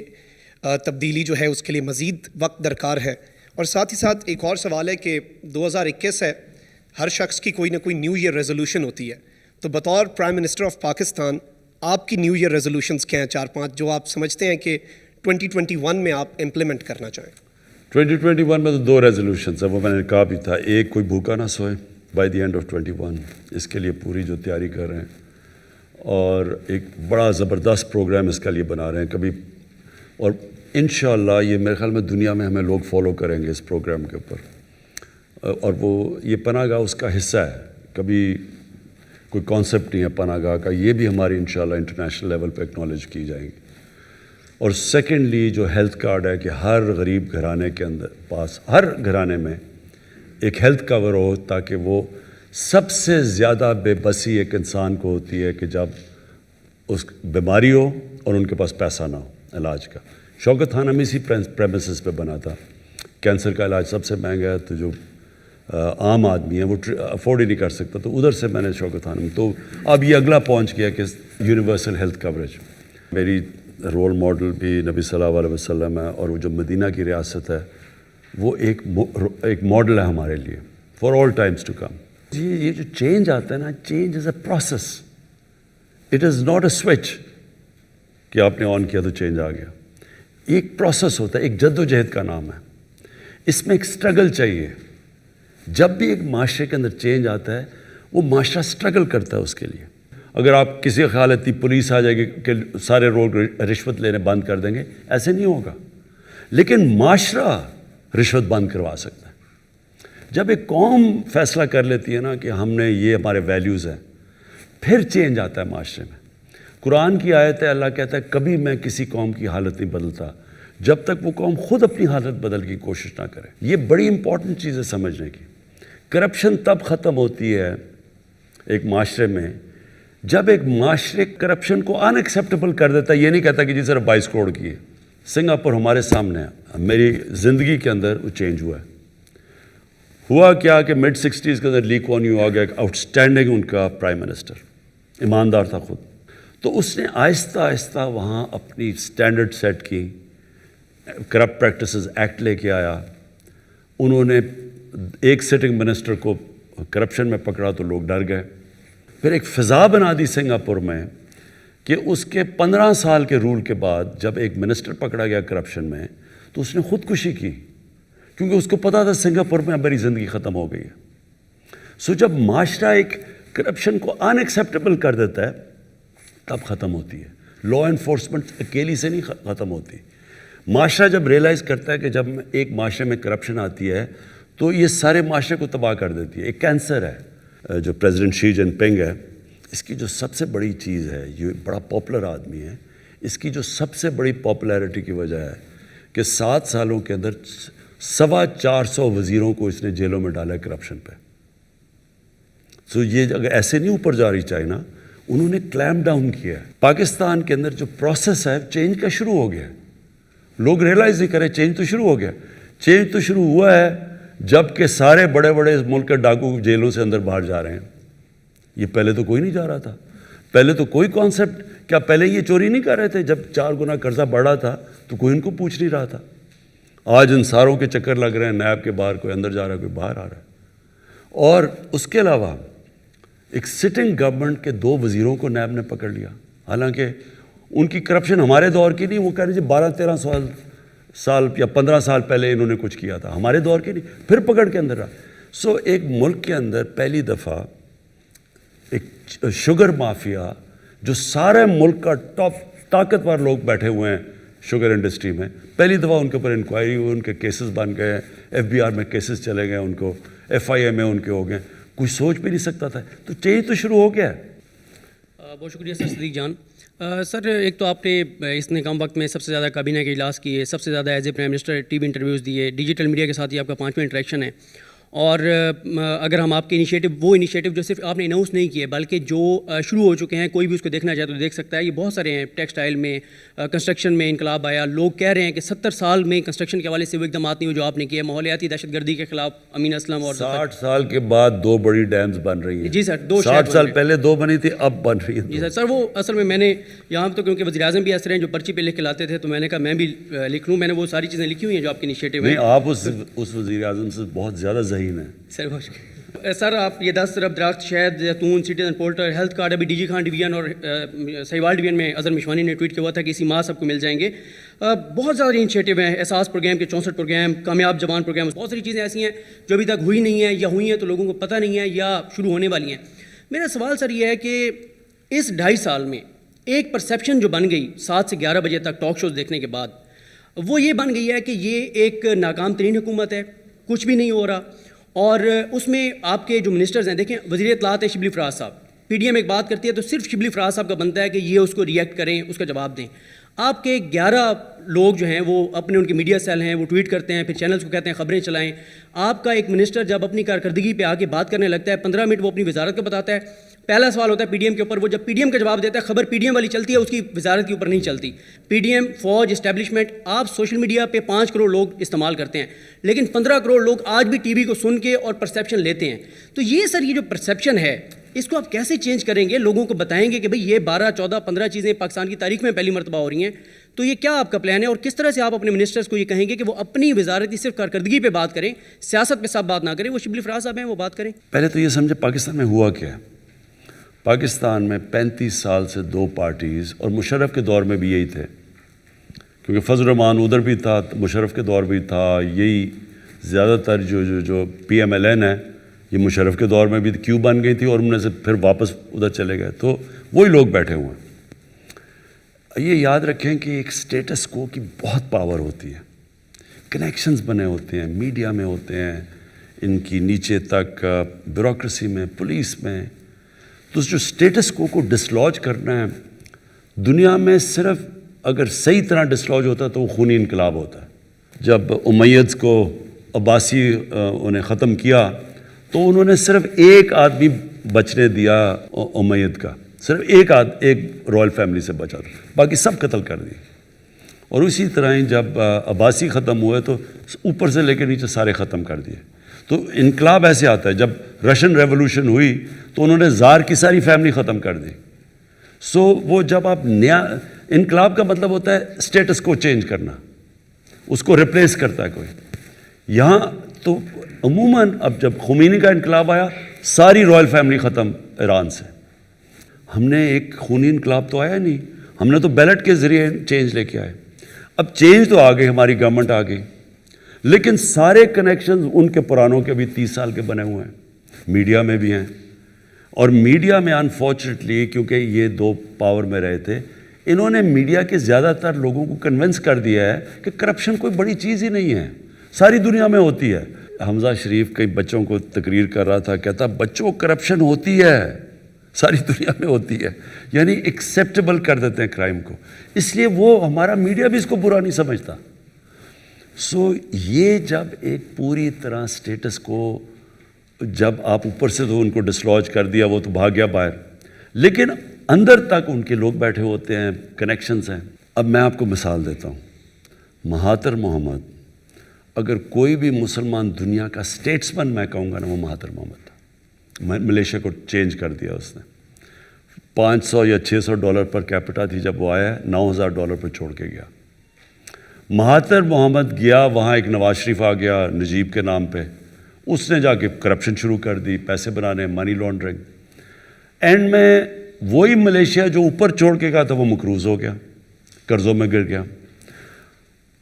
تبدیلی جو ہے اس کے لیے مزید وقت درکار ہے؟ اور ساتھ ہی ساتھ ایک اور سوال ہے کہ 2021 ہے, ہر شخص کی کوئی نہ کوئی نیو ایئر ریزولوشن ہوتی ہے, تو بطور پرائم منسٹر آف پاکستان آپ کی نیو ایئر ریزولوشنز کیا ہیں 4-5 جو آپ سمجھتے ہیں کہ 2021 میں آپ امپلیمنٹ کرنا چاہیں؟ 2021 میں تو 2 ریزولوشنز ہیں, وہ میں نے کہا بھی تھا. ایک, کوئی بھوکا نہ سوئے بائی دی اینڈ آف 21, اس کے لیے پوری جو تیاری کر رہے ہیں, اور ایک بڑا زبردست پروگرام اس کے لیے بنا رہے ہیں کبھی, اور انشاءاللہ یہ میرے خیال میں دنیا میں ہمیں لوگ فالو کریں گے اس پروگرام کے اوپر. اور وہ یہ پناہ گاہ اس کا حصہ ہے, کبھی کوئی کانسیپٹ نہیں ہے پناہ گاہ کا, یہ بھی ہماری انشاءاللہ انٹرنیشنل لیول پہ ایکنالج کی جائیں گی. اور سیکنڈلی جو ہیلتھ کارڈ ہے کہ ہر غریب گھرانے کے اندر پاس, ہر گھرانے میں ایک ہیلتھ کور ہو, تاکہ وہ سب سے زیادہ بے بسی ایک انسان کو ہوتی ہے کہ جب اس بیماری ہو اور ان کے پاس پیسہ نہ ہو علاج کا. شوکت خان ہم اسی پریمیسز پہ بنا تھا. کینسر کا علاج سب سے مہنگا ہے, تو جو عام آدمی ہے وہ افورڈ ہی نہیں کر سکتا, تو ادھر سے میں نے شوکت خان. تو اب یہ اگلا پہنچ گیا کہ یونیورسل ہیلتھ کوریج. میری رول ماڈل بھی نبی صلی اللہ علیہ وسلم ہے, اور وہ جو مدینہ کی ریاست ہے وہ ایک ماڈل ہے ہمارے لیے for all times to come. جی یہ جو چینج آتا ہے نا, change is a process, it is not a switch کہ آپ نے آن کیا تو چینج آ گیا. ایک پروسیس ہوتا ہے, ایک جد و جہد کا نام ہے. اس میں ایک سٹرگل چاہیے. جب بھی ایک معاشرے کے اندر چینج آتا ہے وہ معاشرہ سٹرگل کرتا ہے اس کے لیے. اگر آپ کسی خیال اتنی پولیس آ جائے گی کہ سارے لوگ رشوت لینے بند کر دیں گے, ایسے نہیں ہوگا. لیکن معاشرہ رشوت بند کروا سکتا ہے. جب ایک قوم فیصلہ کر لیتی ہے نا کہ ہم نے یہ ہمارے ویلیوز ہیں, پھر چینج آتا ہے معاشرے میں. قرآن کی آیت ہے, اللہ کہتا ہے کبھی میں کسی قوم کی حالت نہیں بدلتا جب تک وہ قوم خود اپنی حالت بدل کی کوشش نہ کرے. یہ بڑی امپورٹنٹ چیز ہے سمجھنے کی. کرپشن تب ختم ہوتی ہے ایک معاشرے میں جب ایک معاشرے کرپشن کو ان ایکسیپٹیبل کر دیتا ہے. یہ نہیں کہتا کہ جی صرف 22 کروڑ کی ہے. سنگاپور ہمارے سامنے ہے, میری زندگی کے اندر وہ چینج ہوا ہے. ہوا کیا کہ mid 60s کے اندر لی کوان یو آ گیا, آؤٹ اسٹینڈنگ ان کا پرائم منسٹر, ایماندار تھا خود. تو اس نے آہستہ آہستہ وہاں اپنی اسٹینڈرڈ سیٹ کی, کرپٹ پریکٹسز ایکٹ لے کے آیا. انہوں نے ایک سٹنگ منسٹر کو کرپشن میں پکڑا تو لوگ ڈر گئے. پھر ایک فضا بنا دی سنگاپور میں کہ اس کے 15 سال کے رول کے بعد جب ایک منسٹر پکڑا گیا کرپشن میں تو اس نے خودکشی کی, کیونکہ اس کو پتا تھا سنگاپور میں اب میری زندگی ختم ہو گئی ہے. سو جب معاشرہ ایک کرپشن کو ان ایکسیپٹیبل کر دیتا ہے تب ختم ہوتی ہے. لا انفورسمنٹ اکیلی سے نہیں ختم ہوتی. معاشرہ جب ریئلائز کرتا ہے کہ جب ایک معاشرے میں کرپشن آتی ہے تو یہ سارے معاشرے کو تباہ کر دیتی ہے. ایک کینسر ہے جو پریزیڈنٹ شی جن پنگ ہے, اس کی جو سب سے بڑی چیز ہے, یہ بڑا پاپولر آدمی ہے, اس کی جو سب سے بڑی پاپولیرٹی کی وجہ ہے کہ 7 سالوں کے اندر 450 وزیروں کو اس نے جیلوں میں ڈالا ہے کرپشن پہ. سو یہ اگر ایسے نہیں اوپر جا رہی چائنا, انہوں نے کلیم ڈاؤن کیا ہے. پاکستان کے اندر جو پروسیس ہے چینج کا شروع ہو گیا. لوگ ریئلائز نہیں کرے چینج تو شروع ہو گیا. چینج تو شروع ہوا ہے جب کہ سارے بڑے بڑے ملک کے ڈاکو جیلوں سے اندر باہر جا رہے ہیں. یہ پہلے تو کوئی نہیں جا رہا تھا. پہلے تو کوئی کانسیپٹ, کیا پہلے یہ چوری نہیں کر رہے تھے جب 4 گنا قرضہ بڑھ رہا تھا تو کوئی ان کو پوچھ نہیں رہا تھا. آج ان ساروں کے چکر لگ رہے ہیں, نیب کے باہر کوئی اندر جا رہا ہے کوئی باہر آ رہا ہے. اور اس کے علاوہ ایک سٹنگ گورنمنٹ کے 2 وزیروں کو نیب نے پکڑ لیا, حالانکہ ان کی کرپشن ہمارے دور کی نہیں, وہ کہہ رہے جی 12-13 سال یا 15 سال پہلے انہوں نے کچھ کیا تھا, ہمارے دور کی نہیں, پھر پکڑ کے اندر رہا. سو ایک ملک کے اندر پہلی دفعہ ایک شوگر مافیا جو سارے ملک کا ٹاپ طاقتور لوگ بیٹھے ہوئے ہیں شوگر انڈسٹری میں, پہلی دفعہ ان کے اوپر انکوائری ہوئی, ان کے کیسز بن گئے, FBI میں کیسز چلے گئے, ان کو FIA میں ان کے ہو گئے. کوئی سوچ بھی نہیں سکتا تھا. تو چینج تو شروع ہو گیا ہے. بہت شکریہ سر صدیق جان. سر ایک تو آپ نے اس نے کم وقت میں سب سے زیادہ کابینہ کے اجلاس کیے, سب سے زیادہ as a prime minister T V interviews دیے, ڈیجیٹل میڈیا کے ساتھ ہی آپ کا 5واں انٹریکشن ہے. اور اگر ہم آپ کے وہ انیشیٹو جو صرف آپ نے اناؤنس نہیں کیے بلکہ جو شروع ہو چکے ہیں, کوئی بھی اس کو دیکھنا چاہے تو دیکھ سکتا ہے. یہ بہت سارے ہیں. ٹیکسٹائل میں, کنسٹرکشن میں انقلاب آیا. لوگ کہہ رہے ہیں کہ 70 سال میں کنسٹرکشن کے حوالے سے وہ اقدامات نہیں ہوئے جو آپ نے کیے. ماحولیاتی دہشت گردی کے خلاف امین اسلم اور 60 سال کے بعد 2 بڑی ڈیمز بن رہی ہیں. جی سر, 2 60 سال پہلے 2 بنی تھی, اب بن رہی ہیں. جی سر. وہ اصل میں نے یہاں تو کیونکہ وزیر اعظم بھی ایسے ہیں جو پرچی پہ لکھ کے لاتے تھے, تو میں نے کہا میں بھی لکھ لوں. میں نے وہ ساری چیزیں لکھی ہوئی ہیں جو آپ کے انیشیٹو ہیں. نہیں, آپ اس وزیر اعظم سے بہت زیادہ ذہین ہیں. سر بہت شکریہ. سر آپ یہ 10 ارب درخت, شہد, زیتون, سٹیزن پورٹل, ہیلتھ کارڈ ابھی ڈی جی خان ڈویژن اور سہیوال ڈویژن میں اظہر مشوانی نے ٹویٹ کیا ہوا تھا کہ اسی ماہ سب کو مل جائیں گے. بہت زیادہ انیشیٹو ہیں. احساس پروگرام کے 64 پروگرام, کامیاب جوان پروگرام, بہت ساری چیزیں ایسی ہیں جو ابھی تک ہوئی نہیں ہیں یا ہوئی ہیں تو لوگوں کو پتہ نہیں ہے یا شروع ہونے والی ہیں. میرا سوال سر یہ ہے کہ اس 2.5 سال میں ایک پرسیپشن جو بن گئی 7 سے 11 بجے تک ٹاک شوز دیکھنے کے بعد, وہ یہ بن گئی ہے کہ یہ ایک ناکام ترین حکومت ہے, کچھ بھی نہیں ہو رہا. اور اس میں آپ کے جو منسٹرز ہیں, دیکھیں وزیر اطلاعات ہے شبلی فراز صاحب, PDM ایک بات کرتی ہے تو صرف شبلی فراز صاحب کا بنتا ہے کہ یہ اس کو ریئیکٹ کریں, اس کا جواب دیں. آپ کے 11 لوگ جو ہیں وہ اپنے ان کے میڈیا سیل ہیں, وہ ٹویٹ کرتے ہیں, پھر چینلز کو کہتے ہیں خبریں چلائیں. آپ کا ایک منسٹر جب اپنی کارکردگی پہ آ کے بات کرنے لگتا ہے 15 منٹ وہ اپنی وزارت کا بتاتا ہے. پہلا سوال ہوتا ہے PDM کے اوپر, وہ جب PDM کا جواب دیتا ہے خبر PDM والی چلتی ہے, اس کی وزارت کے اوپر نہیں چلتی. PDM, فوج, اسٹیبلشمنٹ, آپ سوشل میڈیا پہ 5 کروڑ لوگ استعمال کرتے ہیں, لیکن 15 کروڑ لوگ آج بھی ٹی وی کو سن کے اور پرسیپشن لیتے ہیں. تو یہ سر یہ جو پرسیپشن ہے اس کو آپ کیسے چینج کریں گے؟ لوگوں کو بتائیں گے کہ بھئی یہ 12, 14, 15 چیزیں پاکستان کی تاریخ میں پہلی مرتبہ ہو رہی ہیں. تو یہ کیا آپ کا پلان ہے اور کس طرح سے آپ اپنے منسٹرز کو یہ کہیں گے کہ وہ اپنی وزارتی صرف کارکردگی پہ بات کریں, سیاست پہ سب بات نہ کریں, وہ شبلی فراز صاحب ہیں وہ بات کریں؟ پہلے تو یہ سمجھے پاکستان میں ہوا کیا ہے. پاکستان میں 35 سال سے 2 پارٹیز, اور مشرف کے دور میں بھی یہی تھے, کیونکہ فضل الرحمان ادھر بھی تھا, مشرف کے دور بھی تھا. یہی زیادہ تر جو PMLN ہے یہ مشرف کے دور میں بھی کیوں بن گئی تھی اور انہوں نے سے پھر واپس ادھر چلے گئے. تو وہی لوگ بیٹھے ہوئے ہیں. یہ یاد رکھیں کہ ایک سٹیٹس کو کی بہت پاور ہوتی ہے, کنیکشنز بنے ہوتے ہیں, میڈیا میں ہوتے ہیں, ان کی نیچے تک بیوروکریسی میں, پولیس میں. تو جو سٹیٹس کو ڈسلوج کرنا ہے دنیا میں, صرف اگر صحیح طرح ڈسلوج ہوتا ہے تو وہ خونی انقلاب ہوتا ہے. جب امیدز کو عباسی انہیں ختم کیا تو انہوں نے صرف ایک آدمی بچنے دیا امید کا, صرف ایک رائل فیملی سے بچا تھا, باقی سب قتل کر دی. اور اسی طرح ہی جب عباسی ختم ہوئے تو اوپر سے لے کے نیچے سارے ختم کر دیے. تو انقلاب ایسے آتا ہے. جب رشین ریولوشن ہوئی تو انہوں نے زار کی ساری فیملی ختم کر دی. سو وہ جب آپ نیا, انقلاب کا مطلب ہوتا ہے سٹیٹس کو چینج کرنا, اس کو ریپلیس کرتا ہے کوئی. یہاں تو عموماً اب جب خمینی کا انقلاب آیا ساری رائل فیملی ختم ایران سے. ہم نے ایک خونی انقلاب تو آیا نہیں, ہم نے تو بیلٹ کے ذریعے چینج لے کے آئے. اب چینج تو آ گئی, ہماری گورنمنٹ آ گئی, لیکن سارے کنیکشنز ان کے پرانوں کے بھی 30 سال کے بنے ہوئے ہیں, میڈیا میں بھی ہیں. اور میڈیا میں انفارچونیٹلی کیونکہ یہ 2 پاور میں رہے تھے, انہوں نے میڈیا کے زیادہ تر لوگوں کو کنونس کر دیا ہے کہ کرپشن کوئی بڑی چیز ہی نہیں ہے, ساری دنیا میں ہوتی ہے. حمزہ شریف کئی بچوں کو تقریر کر رہا تھا, کہتا بچوں کرپشن ہوتی ہے, ساری دنیا میں ہوتی ہے. یعنی ایکسیپٹیبل کر دیتے ہیں کرائم کو, اس لیے وہ ہمارا میڈیا بھی اس کو برا نہیں سمجھتا. سو یہ جب ایک پوری طرح سٹیٹس کو جب آپ اوپر سے تو ان کو ڈسلوج کر دیا, وہ تو بھاگ گیا باہر, لیکن اندر تک ان کے لوگ بیٹھے ہوتے ہیں, کنیکشنز ہیں. اب میں آپ کو مثال دیتا ہوں. مہاتر محمد, اگر کوئی بھی مسلمان دنیا کا سٹیٹسمن میں کہوں گا نا, وہ مہاتر محمد تھا. ملیشیا کو چینج کر دیا اس نے. $500 یا $600 پر کیپٹا تھی جب وہ آیا, $9,000 پر چھوڑ کے گیا. مہاتر محمد گیا وہاں, ایک نواز شریف آ گیا نجیب کے نام پہ, اس نے جا کے کرپشن شروع کر دی, پیسے بنانے, منی لانڈرنگ. اینڈ میں وہی ملیشیا جو اوپر چھوڑ کے گیا تھا وہ مقروض ہو گیا, قرضوں میں گر گیا.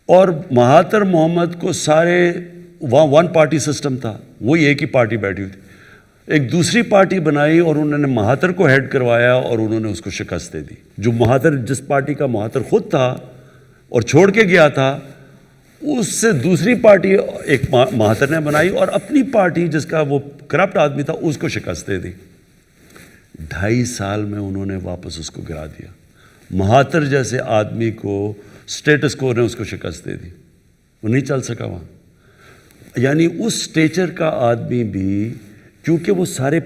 اور مہاتر محمد کو سارے وہاں ون پارٹی سسٹم تھا, وہی ایک ہی پارٹی بیٹھی ہوئی تھی, ایک دوسری پارٹی بنائی اور انہوں نے مہاتر کو ہیڈ کروایا اور انہوں نے اس کو شکست دے دی. جو مہاتر, جس پارٹی کا مہاتر خود تھا اور چھوڑ کے گیا تھا, اس سے دوسری پارٹی ایک مہاتر نے بنائی اور اپنی پارٹی جس کا وہ کرپٹ آدمی تھا اس کو شکست دے دی. 2.5 سال میں انہوں نے واپس اس کو گرا دیا. مہاتر جیسے آدمی کو اسٹیٹس کو نے اس کو شکست دے دی, وہ نہیں چل سکا وہاں. یعنی اس اسٹیچر کا آدمی بھی, کیونکہ وہ سارے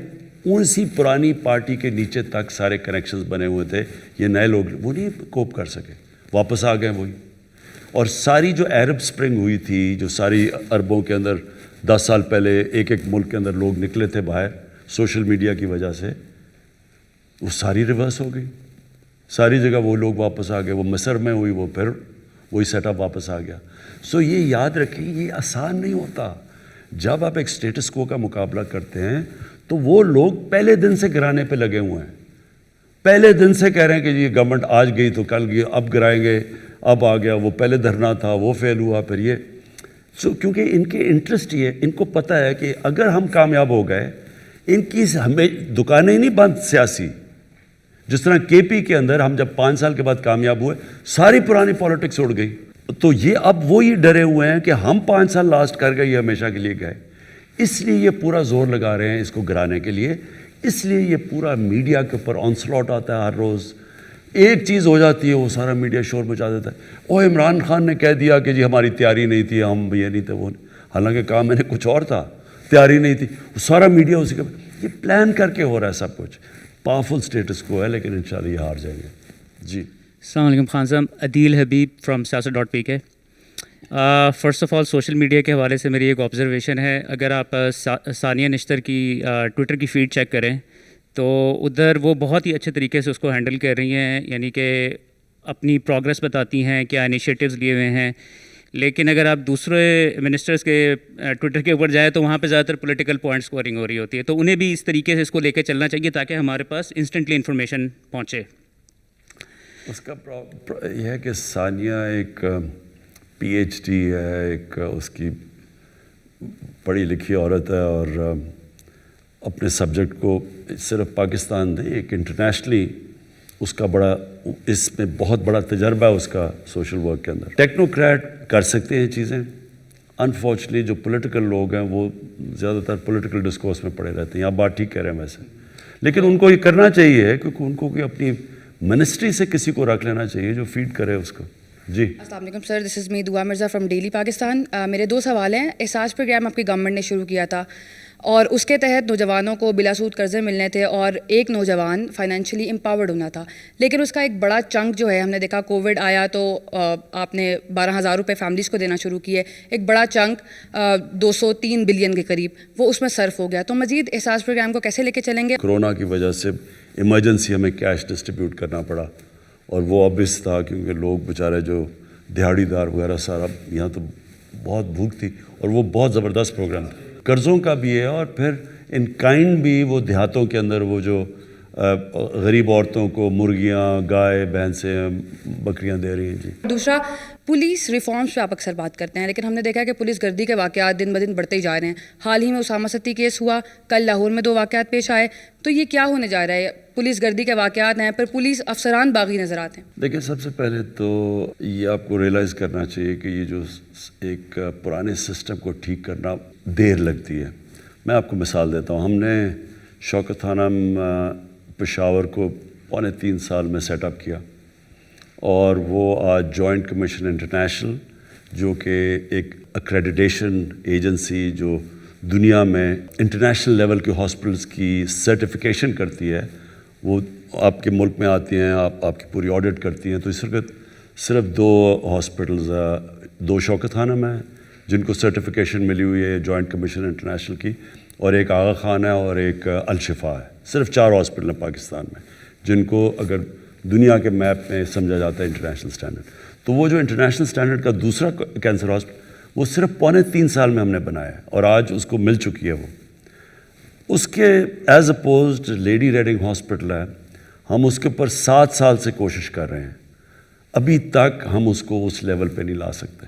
اسی پرانی پارٹی کے نیچے تک سارے کنیکشنز بنے ہوئے تھے, یہ نئے لوگ وہ نہیں کوپ کر سکے, واپس آ گئے وہی. اور ساری جو عرب سپرنگ ہوئی تھی, جو ساری عربوں کے اندر 10 سال پہلے ایک ایک ملک کے اندر لوگ نکلے تھے باہر سوشل میڈیا کی وجہ سے, وہ ساری ریورس ہو گئی. ساری جگہ وہ لوگ واپس آ گئے. وہ مصر میں ہوئی, وہ پھر وہی سیٹ اپ واپس آ گیا. سو یہ یاد رکھیں, یہ آسان نہیں ہوتا. جب آپ ایک اسٹیٹس کو کا مقابلہ کرتے ہیں تو وہ لوگ پہلے دن سے گرانے پہ لگے ہوئے ہیں, پہلے دن سے کہہ رہے ہیں کہ یہ گورنمنٹ آج گئی تو کل گئی, اب گرائیں گے, اب آ گیا, وہ پہلے دھرنا تھا وہ فیل ہوا, پھر یہ. سو کیونکہ ان کے انٹرسٹ یہ, ان کو پتہ ہے کہ اگر ہم کامیاب ہو گئے, ان کی ہمیں دکانیں نہیں بند سیاسی. جس طرح کے پی کے اندر ہم جب 5 سال کے بعد کامیاب ہوئے, ساری پرانی پالیٹکس اڑ گئی. تو یہ اب وہی ڈرے ہوئے ہیں کہ ہم 5 سال لاسٹ کر گئے, یہ ہمیشہ کے لیے گئے. اس لیے یہ پورا زور لگا رہے ہیں اس کو گرانے کے لیے. اس لیے یہ پورا میڈیا کے اوپر آنسلاٹ آتا ہے ہر روز. ایک چیز ہو جاتی ہے وہ سارا میڈیا شور مچا دیتا ہے. او عمران خان نے کہہ دیا کہ جی ہماری تیاری نہیں تھی, ہم یہ نہیں تھے وہ نہیں. حالانکہ کام میں نے کچھ اور تھا, تیاری نہیں تھی. سارا میڈیا اسی کا, یہ پلان کر کے ہو رہا ہے سب کچھ. پاورفل اسٹیٹس کو ہے, لیکن انشاءاللہ یہ ہار جائیں گے. جی السلام علیکم خان صاحب. عدیل حبیب فرام سیاست.pk. First of all social media کے حوالے سے میری ایک آبزرویشن ہے. اگر آپ ثانیہ نشتر کی ٹویٹر کی فیڈ چیک کریں تو ادھر وہ بہت ہی اچھے طریقے سے اس کو ہینڈل کر رہی ہیں, یعنی کہ اپنی پروگرس بتاتی ہیں, کیا انیشیٹوز لیے ہوئے ہیں. لیکن اگر آپ دوسرے منسٹرز کے ٹویٹر کے اوپر جائیں تو وہاں پہ زیادہ تر پولیٹیکل پوائنٹ اسکورنگ ہو رہی ہوتی ہے. تو انہیں بھی اس طریقے سے اس کو لے کے چلنا چاہیے تاکہ ہمارے پاس انسٹنٹلی انفارمیشن پہنچے. اس کا یہ ہے کہ ثانیہ ایک PhD ہے, ایک اس کی پڑھی لکھی عورت ہے, اور اپنے سبجیکٹ کو صرف پاکستان نہیں, ایک انٹرنیشنلی اس کا بڑا, اس میں بہت بڑا تجربہ ہے اس کا سوشل ورک کے اندر. ٹیکنوکریٹ کر سکتے ہیں چیزیں, انفارچونیٹلی جو پولیٹیکل لوگ ہیں وہ زیادہ تر پولیٹیکل ڈسکورس میں پڑے رہتے ہیں. آپ بات ٹھیک کہہ رہے ہیں ویسے, لیکن ان کو یہ کرنا چاہیے کیونکہ ان کو کوئی اپنی منسٹری سے کسی کو رکھ لینا چاہیے جو فیڈ کرے اس کو. جی السلام علیکم سر, دس از می دعا مرزا فرام ڈیلی پاکستان. میرے 2 سوال ہیں. احساس پروگرام آپ کی گورنمنٹ نے شروع کیا تھا اور اس کے تحت نوجوانوں کو بلا سود قرضے ملنے تھے اور ایک نوجوان فائنینشلی امپاورڈ ہونا تھا. لیکن اس کا ایک بڑا چنک جو ہے, ہم نے دیکھا کووڈ آیا تو آپ نے 12,000 روپے فیملیز کو دینا شروع کیے, ایک بڑا چنک 203 بلین کے قریب وہ اس میں صرف ہو گیا. تو مزید احساس پروگرام کو کیسے لے کے چلیں گے؟ کورونا کی وجہ سے ایمرجنسی ہمیں کیش ڈسٹریبیوٹ کرنا پڑا, اور وہ obvious تھا کیونکہ لوگ بیچارے جو دیہڑی دار وغیرہ سارا, یہاں تو بہت بھوک تھی اور وہ بہت زبردست پروگرام تھا. قرضوں کا بھی ہے اور پھر ان کائنڈ بھی, وہ دیہاتوں کے اندر وہ جو غریب عورتوں کو مرغیاں, گائے, بھینسیں, بکریاں دے رہی ہیں. جی دوسرا, پولیس ریفارمز پہ آپ اکثر بات کرتے ہیں, لیکن ہم نے دیکھا کہ پولیس گردی کے واقعات دن بدن بڑھتے ہی جا رہے ہیں. حال ہی میں اسامہ ستی کیس ہوا, کل لاہور میں 2 واقعات پیش آئے. تو یہ کیا ہونے جا رہا ہے؟ پولیس گردی کے واقعات ہیں پر پولیس افسران باغی نظر آتے ہیں. دیکھیں, سب سے پہلے تو یہ آپ کو ریئلائز کرنا چاہیے کہ یہ جو ایک پرانے سسٹم کو ٹھیک کرنا دیر لگتی ہے. میں آپ کو مثال دیتا ہوں. ہم نے شوکت تھانہ پشاور کو 3.25 سال میں سیٹ اپ کیا, اور وہ آج جوائنٹ کمیشن انٹرنیشنل جو کہ ایک ایکریڈیٹیشن ایجنسی جو دنیا میں انٹرنیشنل لیول کے ہاسپٹلس کی سرٹیفیکیشن کرتی ہے, وہ آپ کے ملک میں آتی ہیں, آپ کی پوری آڈٹ کرتی ہیں. تو اس وقت صرف 2 ہاسپٹلز, 2 شوکت تھانہ میں جن کو سرٹیفیکیشن ملی ہوئی ہے جوائنٹ کمیشن انٹرنیشنل کی, اور ایک آغا خان ہے اور ایک الشفا ہے. صرف 4 ہاسپٹل ہیں پاکستان میں. جن کو اگر دنیا کے میپ میں سمجھا جاتا ہے انٹرنیشنل اسٹینڈرڈ. تو وہ جو انٹرنیشنل اسٹینڈرڈ کا دوسرا کینسر ہاسپٹل وہ صرف 3.25 سال میں ہم نے بنایا ہے اور آج اس کو مل چکی ہے. وہ اس کے as opposed lady reading hospital ہے, ہم اس کے اوپر 7 سال سے کوشش کر رہے ہیں, ابھی تک ہم اس کو اس لیول پہ نہیں لا سکتے,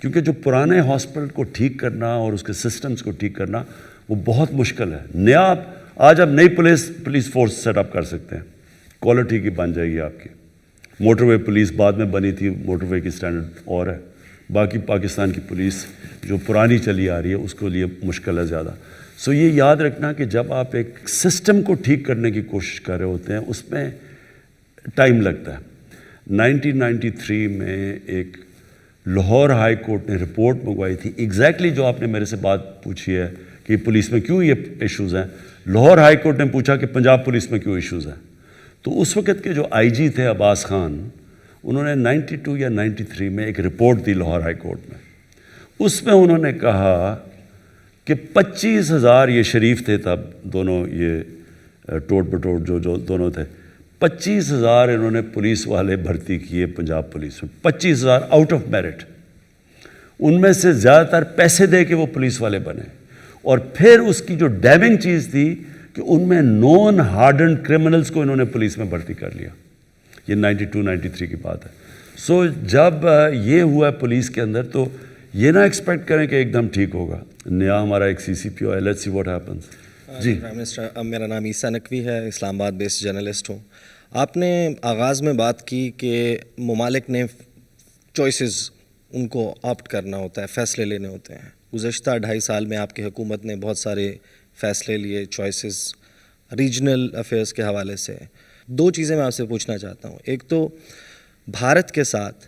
کیونکہ جو پرانے ہاسپٹل کو ٹھیک کرنا اور اس کے سسٹمز کو ٹھیک کرنا وہ بہت مشکل ہے. نیا آج آپ نئی پولیس فورس سیٹ اپ کر سکتے ہیں, کوالٹی کی بن جائے گی آپ کی. موٹر وے پولیس بعد میں بنی تھی, موٹر وے کی سٹینڈرڈ اور ہے. باقی پاکستان کی پولیس جو پرانی چلی آ رہی ہے اس کو لیے مشکل ہے زیادہ. سو یہ یاد رکھنا کہ جب آپ ایک سسٹم کو ٹھیک کرنے کی کوشش کر رہے ہوتے ہیں اس میں ٹائم لگتا ہے. 1993 میں ایک لاہور ہائی کورٹ نے رپورٹ منگوائی تھی, ایگزیکٹلی جو آپ نے میرے سے بات پوچھی ہے کہ پولیس میں کیوں یہ ایشوز ہیں. لاہور ہائی کورٹ نے پوچھا کہ پنجاب پولیس میں کیوں ایشوز ہیں. تو اس وقت کے جو آئی جی تھے عباس خان, انہوں نے 92 یا 93 میں ایک رپورٹ دی لاہور ہائی کورٹ میں. اس میں انہوں نے کہا کہ 25,000 یہ شریف تھے تب دونوں, یہ ٹوٹ بٹوٹ جو دونوں تھے, 25,000 انہوں نے پولیس والے بھرتی کیے پنجاب پولیس میں, 25,000 آؤٹ آف میرٹ. ان میں سے زیادہ تر پیسے دے کے وہ پولیس والے بنے. اور پھر اس کی جو ڈیمنگ چیز تھی کہ ان میں نون ہارڈنڈ کرمنلز کو انہوں نے پولیس میں بھرتی کر لیا. یہ 92-93 کی بات ہے. سو جب یہ ہوا پولیس کے اندر تو یہ نہ ایکسپیکٹ کریں کہ ایک دم ٹھیک ہوگا. نیا ہمارا ایک سی سی پی او ہے, لیٹس سی واٹ ہیپنس. جی پرائم منسٹر, میرا نام عیسیٰ نقوی ہے, اسلام آباد بیسڈ جرنلسٹ ہوں. آپ نے آغاز میں بات کی کہ ممالک نے چوائسز ان کو آپٹ کرنا ہوتا ہے, فیصلے لینے ہوتے ہیں. گزشتہ 2.5 سال میں آپ کی حکومت نے بہت سارے فیصلے لیے, چوائسز ریجنل افیئرس کے حوالے سے. 2 چیزیں میں آپ سے پوچھنا چاہتا ہوں. ایک تو بھارت کے ساتھ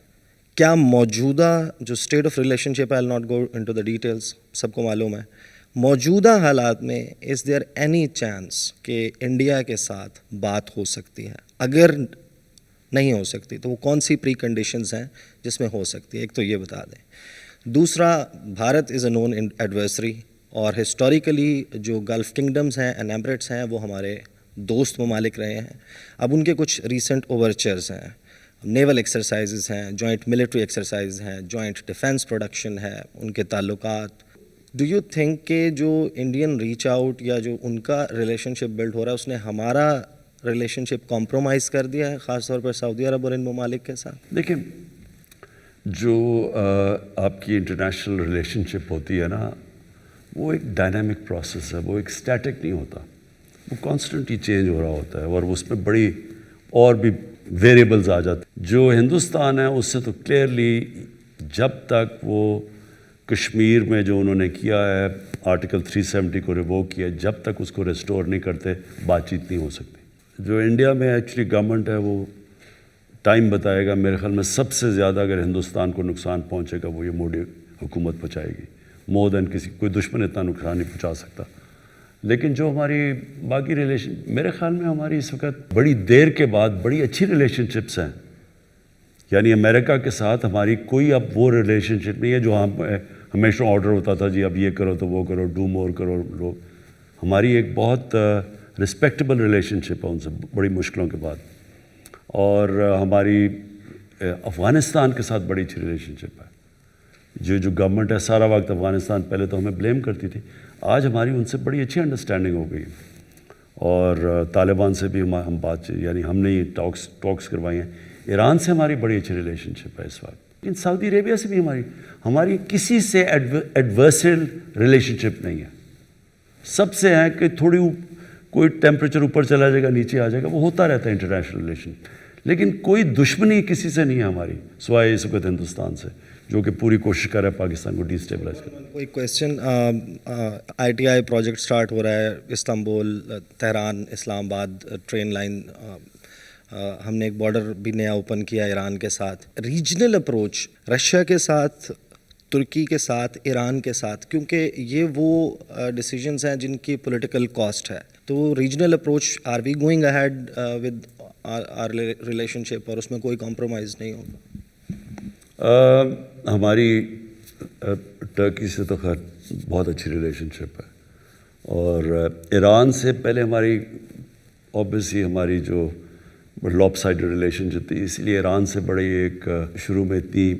کیا موجودہ جو state of relationship, I will not go into the details, سب کو معلوم ہے, موجودہ حالات میں از دیئر اینی چانس کہ انڈیا کے ساتھ بات ہو سکتی ہے؟ اگر نہیں ہو سکتی تو وہ کون سی پری کنڈیشنز ہیں جس میں ہو سکتی ہے؟ ایک تو یہ بتا دیں. دوسرا, بھارت از اے نون ایڈورسری اور ہسٹوریکلی جو گلف کنگڈمز ہیں اینڈ ایمریٹس ہیں وہ ہمارے دوست ممالک رہے ہیں. اب ان کے کچھ ریسنٹ اوورچرز ہیں, نیول ایکسرسائزز ہیں, جوائنٹ ملٹری ایکسرسائز ہیں, جوائنٹ ڈیفنس پروڈکشن ہے, ان کے تعلقات. ڈو یو تھنک کہ جو انڈین ریچ آؤٹ یا جو ان کا ریلیشن شپ بلڈ ہو رہا ہے اس نے ہمارا ریلیشن شپ کمپرومائز کر دیا ہے, خاص طور پر سعودی عرب اور ان ممالک کے ساتھ؟ دیکھیں, جو آپ کی انٹرنیشنل ریلیشن شپ ہوتی ہے نا, وہ ایک ڈائنامک پروسیس ہے, وہ ایک اسٹیٹک نہیں ہوتا, وہ کانسٹنٹلی چینج ہو رہا ہوتا ہے اور اس میں بڑی اور بھی ویریبلز آ جاتے ہیں. جو ہندوستان ہے اس سے تو کلیئرلی جب تک وہ کشمیر میں جو انہوں نے کیا ہے آرٹیکل 370 کو ریووک کیا, جب تک اس کو ریسٹور نہیں کرتے بات چیت نہیں ہو سکتی. جو انڈیا میں ایکچولی گورنمنٹ ہے وہ ٹائم بتائے گا. میرے خیال میں سب سے زیادہ اگر ہندوستان کو نقصان پہنچے گا وہ یہ مودی حکومت پہنچائے گی, مور دین کسی کوئی دشمن اتنا نقصان نہیں پہنچا سکتا. لیکن جو ہماری باقی ریلیشن, میرے خیال میں ہماری اس وقت بڑی دیر کے بعد بڑی اچھی ریلیشن شپس ہیں. یعنی امریکہ کے ساتھ ہماری کوئی اب وہ ریلیشن شپ نہیں ہے جو ہمیشہ آرڈر ہوتا تھا جی اب یہ کرو تو وہ کرو, ڈو مور کرو لو. ہماری ایک بہت رسپیکٹیبل ریلیشن شپ ہے ان سے بڑی مشکلوں کے بعد. اور ہماری افغانستان کے ساتھ بڑی اچھی ریلیشن شپ ہے. جو گورنمنٹ ہے سارا وقت افغانستان پہلے تو ہمیں بلیم کرتی تھی, آج ہماری ان سے بڑی اچھی انڈرسٹینڈنگ ہو گئی. اور طالبان سے بھی ہم بات, یعنی ہم نے ٹاکس کروائی ہیں. ایران سے ہماری بڑی اچھی ریلیشن شپ ہے اس وقت. لیکن سعودی عربیہ سے بھی ہماری کسی سے ایڈورسل ریلیشن شپ نہیں ہے. سب سے ہے کہ تھوڑی کوئی ٹیمپریچر اوپر چلا جائے گا نیچے آ جائے گا, وہ ہوتا رہتا ہے انٹرنیشنل ریلیشن. لیکن کوئی دشمنی کسی سے نہیں ہے ہماری سوائے اس وقت ہندوستان سے, جو کہ پوری کوشش کر رہا ہے پاکستان کو ڈی اسٹیبلائز کرنے. کوئی question, I T I project start ہو رہا ہے استنبول, تہران, اسلام آباد ٹرین لائن. ہم نے ایک بارڈر بھی نیا اوپن کیا ایران کے ساتھ. ریجنل اپروچ رشیا کے ساتھ, ترکی کے ساتھ, ایران کے ساتھ, کیونکہ یہ وہ ڈیسیجنز ہیں جن کی پولیٹیکل کاسٹ ہے. تو regional approach, are we going ahead with our relationship, اور اس میں کوئی کمپرومائز نہیں ہوگا؟ ہماری ٹرکی سے تو خیر بہت اچھی ریلیشن شپ ہے, اور ایران سے پہلے ہماری اوبیسلی ہماری جو لاپ سائڈ ریلیشن شپ تھی. اس لیے ایران سے بڑی ایک شروع میں اتنی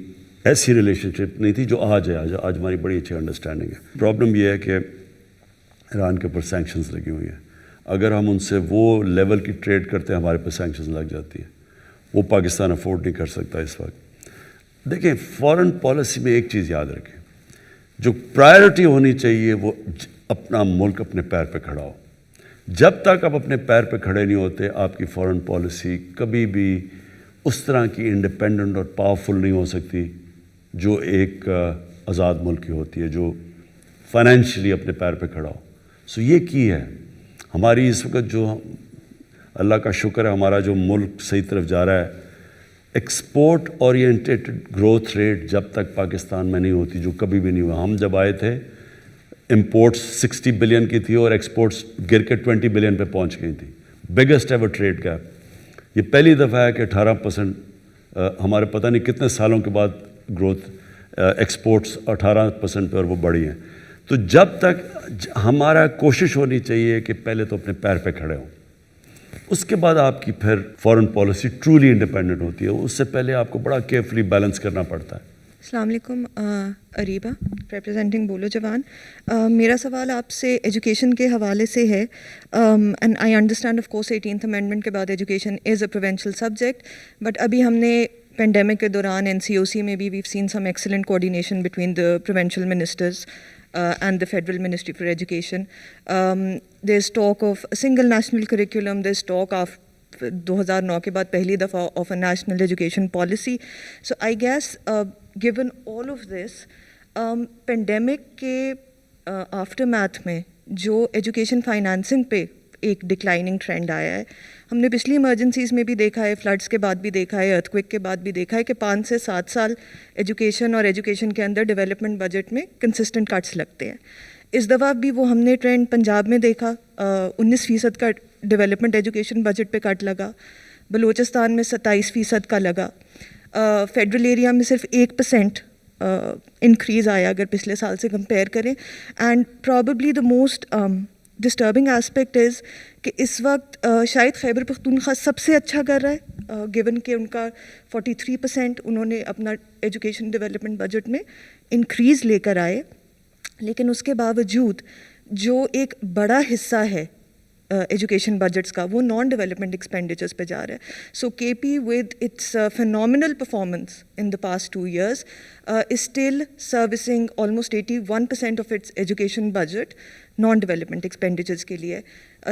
ایسی ریلیشن شپ نہیں تھی جو آج ہے. آج ہماری بڑی اچھی انڈرسٹینڈنگ ہے. پرابلم یہ ہے کہ ایران کے اوپر سینکشنز لگی ہوئی ہیں. اگر ہم ان سے وہ لیول کی ٹریڈ کرتے ہیں ہمارے پہ سینکشنز لگ جاتی ہیں. وہ پاکستان افورڈ نہیں کر سکتا اس وقت. دیکھیں فارن پالیسی میں ایک چیز یاد رکھیں, جو پرائرٹی ہونی چاہیے وہ اپنا ملک اپنے پیر پہ کھڑا ہو. جب تک آپ اپنے پیر پہ کھڑے نہیں ہوتے آپ کی فارن پالیسی کبھی بھی اس طرح کی انڈیپینڈنٹ اور پاورفل نہیں ہو سکتی جو ایک آزاد ملک کی ہوتی ہے, جو فائنینشلی اپنے پیر پہ کھڑا ہو. سو یہ کی ہے ہماری اس وقت جو اللہ کا شکر ہے ہمارا جو ملک صحیح طرف جا رہا ہے. ایکسپورٹ اورینٹیڈ گروتھ ریٹ جب تک پاکستان میں نہیں ہوتی, جو کبھی بھی نہیں ہوا. ہم جب آئے تھے امپورٹس 60 بلین کی تھی اور ایکسپورٹس گر کے 20 بلین پہ پہنچ گئی تھی. Biggest ever trade gap. یہ پہلی دفعہ ہے کہ 18% ہمارے پتہ نہیں کتنے سالوں کے بعد گروتھ ایکسپورٹس 18% پہ اور وہ بڑھی ہیں. تو جب تک ہمارا کوشش ہونی چاہیے کہ پہلے تو اپنے پیر پہ کھڑے ہوں, اس کے بعد آپ کی پھر فارن پالیسی ٹرولی انڈیپینڈنٹ ہوتی ہے. اس سے پہلے آپ کو بڑا کیئرفلی بیلنس کرنا پڑتا ہے. السلام علیکم, اریبہ ریپرزینٹنگ بولو جوان. میرا سوال آپ سے ایجوکیشن کے حوالے سے ہے. And I understand of course 18th amendment کے بعد education is a provincial subject, but ابھی ہم نے پینڈیمک کے دوران NCOC میں بھی we've seen some excellent coordination between the provincial ministers and the Federal Ministry for Education. There's talk of a single national curriculum, there's talk of 2009 کے بعد پہلی دفعہ of a national education policy. So I guess given all of this, pandemic کے aftermath میں جو education financing پہ ایک declining trend آیا ہے, ہم نے پچھلی ایمرجنسیز میں بھی دیکھا ہے, فلڈس کے بعد بھی دیکھا ہے, ارتھکویک کے بعد بھی دیکھا ہے کہ 5 سے 7 سال ایجوکیشن اور ایجوکیشن کے اندر ڈیولپمنٹ بجٹ میں کنسسٹنٹ کٹس لگتے ہیں. اس دفعہ بھی وہ ہم نے ٹرینڈ پنجاب میں دیکھا, 19% کا ڈیولپمنٹ ایجوکیشن بجٹ پہ کٹ لگا, بلوچستان میں 27% کا لگا, فیڈرل ایریا میں صرف 1% انکریز آیا اگر پچھلے سال سے کمپیئر کریں. And probably the most disturbing aspect is کہ اس وقت شاید خیبر پختونخوا سب سے اچھا کر رہا ہے, گیون کہ ان کا 43% انہوں نے اپنا ایجوکیشن ڈیولپمنٹ بجٹ میں انکریز لے کر آئے, لیکن اس کے باوجود جو ایک بڑا حصہ ہے ایجوکیشن بجٹس کا وہ نان ڈیولپمنٹ ایکسپینڈیچرز پہ جا رہا ہے. So K P with its phenomenal performance in the past 2 years is still servicing almost 81% of its education budget non development expenditures کے لیے.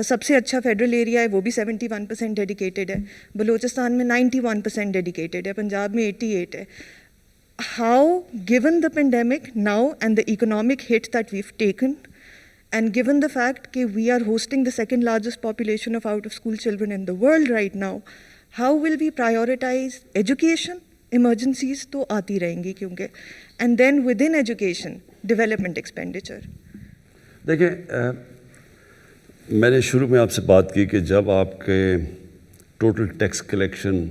سب سے اچھا فیڈرل ایریا ہے, وہ بھی 71% ڈیڈیکیٹڈ ہے, بلوچستان میں 91% ڈیڈیکیٹڈ ہے, پنجاب میں 88 ہے. How, given the pandemic now and the economic hit that we've taken, and given the fact that we are hosting the second largest population of out-of-school children in the world right now, how will we prioritize education? Emergencies to aati rahengi kyunki, and then within education, development expenditure. دیکھیں میں نے شروع میں آپ سے بات کی کہ جب آپ کے ٹوٹل ٹیکس کلیکشن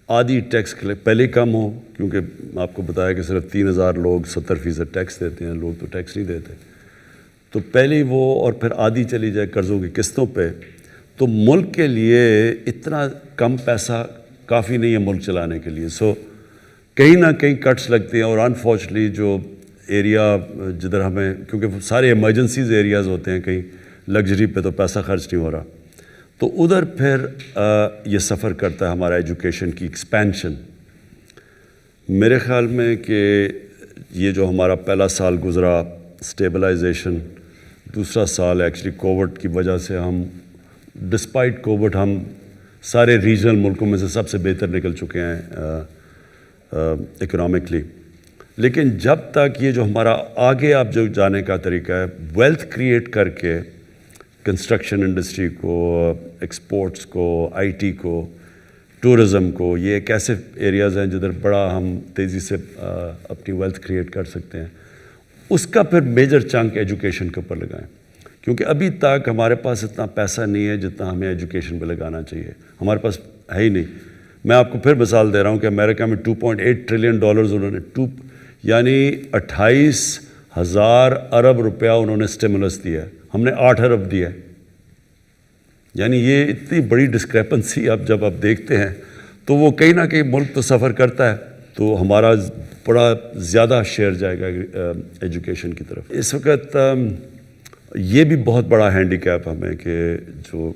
آدھی ٹیکس پہلے کم ہو, کیونکہ آپ کو بتایا کہ صرف 3,000 لوگ 70% ٹیکس دیتے ہیں, لوگ تو ٹیکس نہیں دیتے, تو پہلے وہ اور پھر آدھی چلی جائے قرضوں کی قسطوں پہ, تو ملک کے لیے اتنا کم پیسہ کافی نہیں ہے ملک چلانے کے لیے. سو کہیں نہ کہیں کٹس لگتے ہیں, اور انفارچونیٹلی جو ایریا جدھر ہمیں, کیونکہ سارے ایمرجنسیز ایریاز ہوتے ہیں, کہیں لگژری پہ تو پیسہ خرچ نہیں ہو رہا, تو ادھر پھر یہ سفر کرتا ہے ہمارا ایجوکیشن کی ایکسپینشن. میرے خیال میں کہ یہ جو ہمارا پہلا سال گزرا اسٹیبلائزیشن, دوسرا سال ایکچولی کووڈ کی وجہ سے ہم ڈسپائٹ کووڈ ہم سارے ریجنل ملکوں میں سے سب سے بہتر نکل چکے ہیں اکنامکلی. لیکن جب تک یہ جو ہمارا آگے آپ جو جانے کا طریقہ ہے, ویلتھ کریٹ کر کے کنسٹرکشن انڈسٹری کو, ایکسپورٹس کو, آئی ٹی کو, ٹورزم کو, یہ ایک ایسے ایریاز ہیں جدھر بڑا ہم تیزی سے اپنی ویلتھ کریٹ کر سکتے ہیں, اس کا پھر میجر چنک ایجوکیشن کے اوپر لگائیں, کیونکہ ابھی تک ہمارے پاس اتنا پیسہ نہیں ہے جتنا ہمیں ایجوکیشن پہ لگانا چاہیے, ہمارے پاس ہے ہی نہیں. میں آپ کو پھر مثال دے رہا ہوں کہ امریکہ میں $2.8 ٹریلین انہوں نے یعنی 28,000 ارب روپیہ انہوں نے اسٹیمولس دیا ہے, ہم نے 8 ارب دیا ہے. یعنی یہ اتنی بڑی ڈسکریپنسی اب جب آپ دیکھتے ہیں تو وہ کہیں نہ کہیں ملک تو سفر کرتا ہے، تو ہمارا بڑا زیادہ شیئر جائے گا ایجوکیشن کی طرف. اس وقت یہ بھی بہت بڑا ہینڈی کیپ ہمیں کہ جو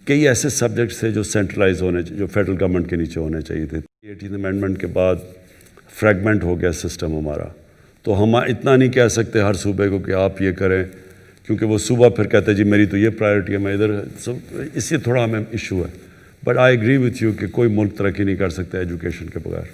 کئی ایسے سبجیکٹس تھے جو سینٹرلائز ہونے جو فیڈرل گورنمنٹ کے نیچے ہونے چاہیے تھے. 18 امینڈمنٹ کے بعد فریگمنٹ ہو گیا سسٹم ہمارا، تو ہم اتنا نہیں کہہ سکتے ہر صوبے کو کہ آپ یہ کریں، کیونکہ وہ صوبہ پھر کہتے ہیں جی میری تو یہ پرائیورٹی ہے، میں ادھر. اس سے تھوڑا ہمیں ایشو ہے. But I agree with you کہ کوئی ملک ترقی نہیں کر سکتا ایجوکیشن کے بغیر.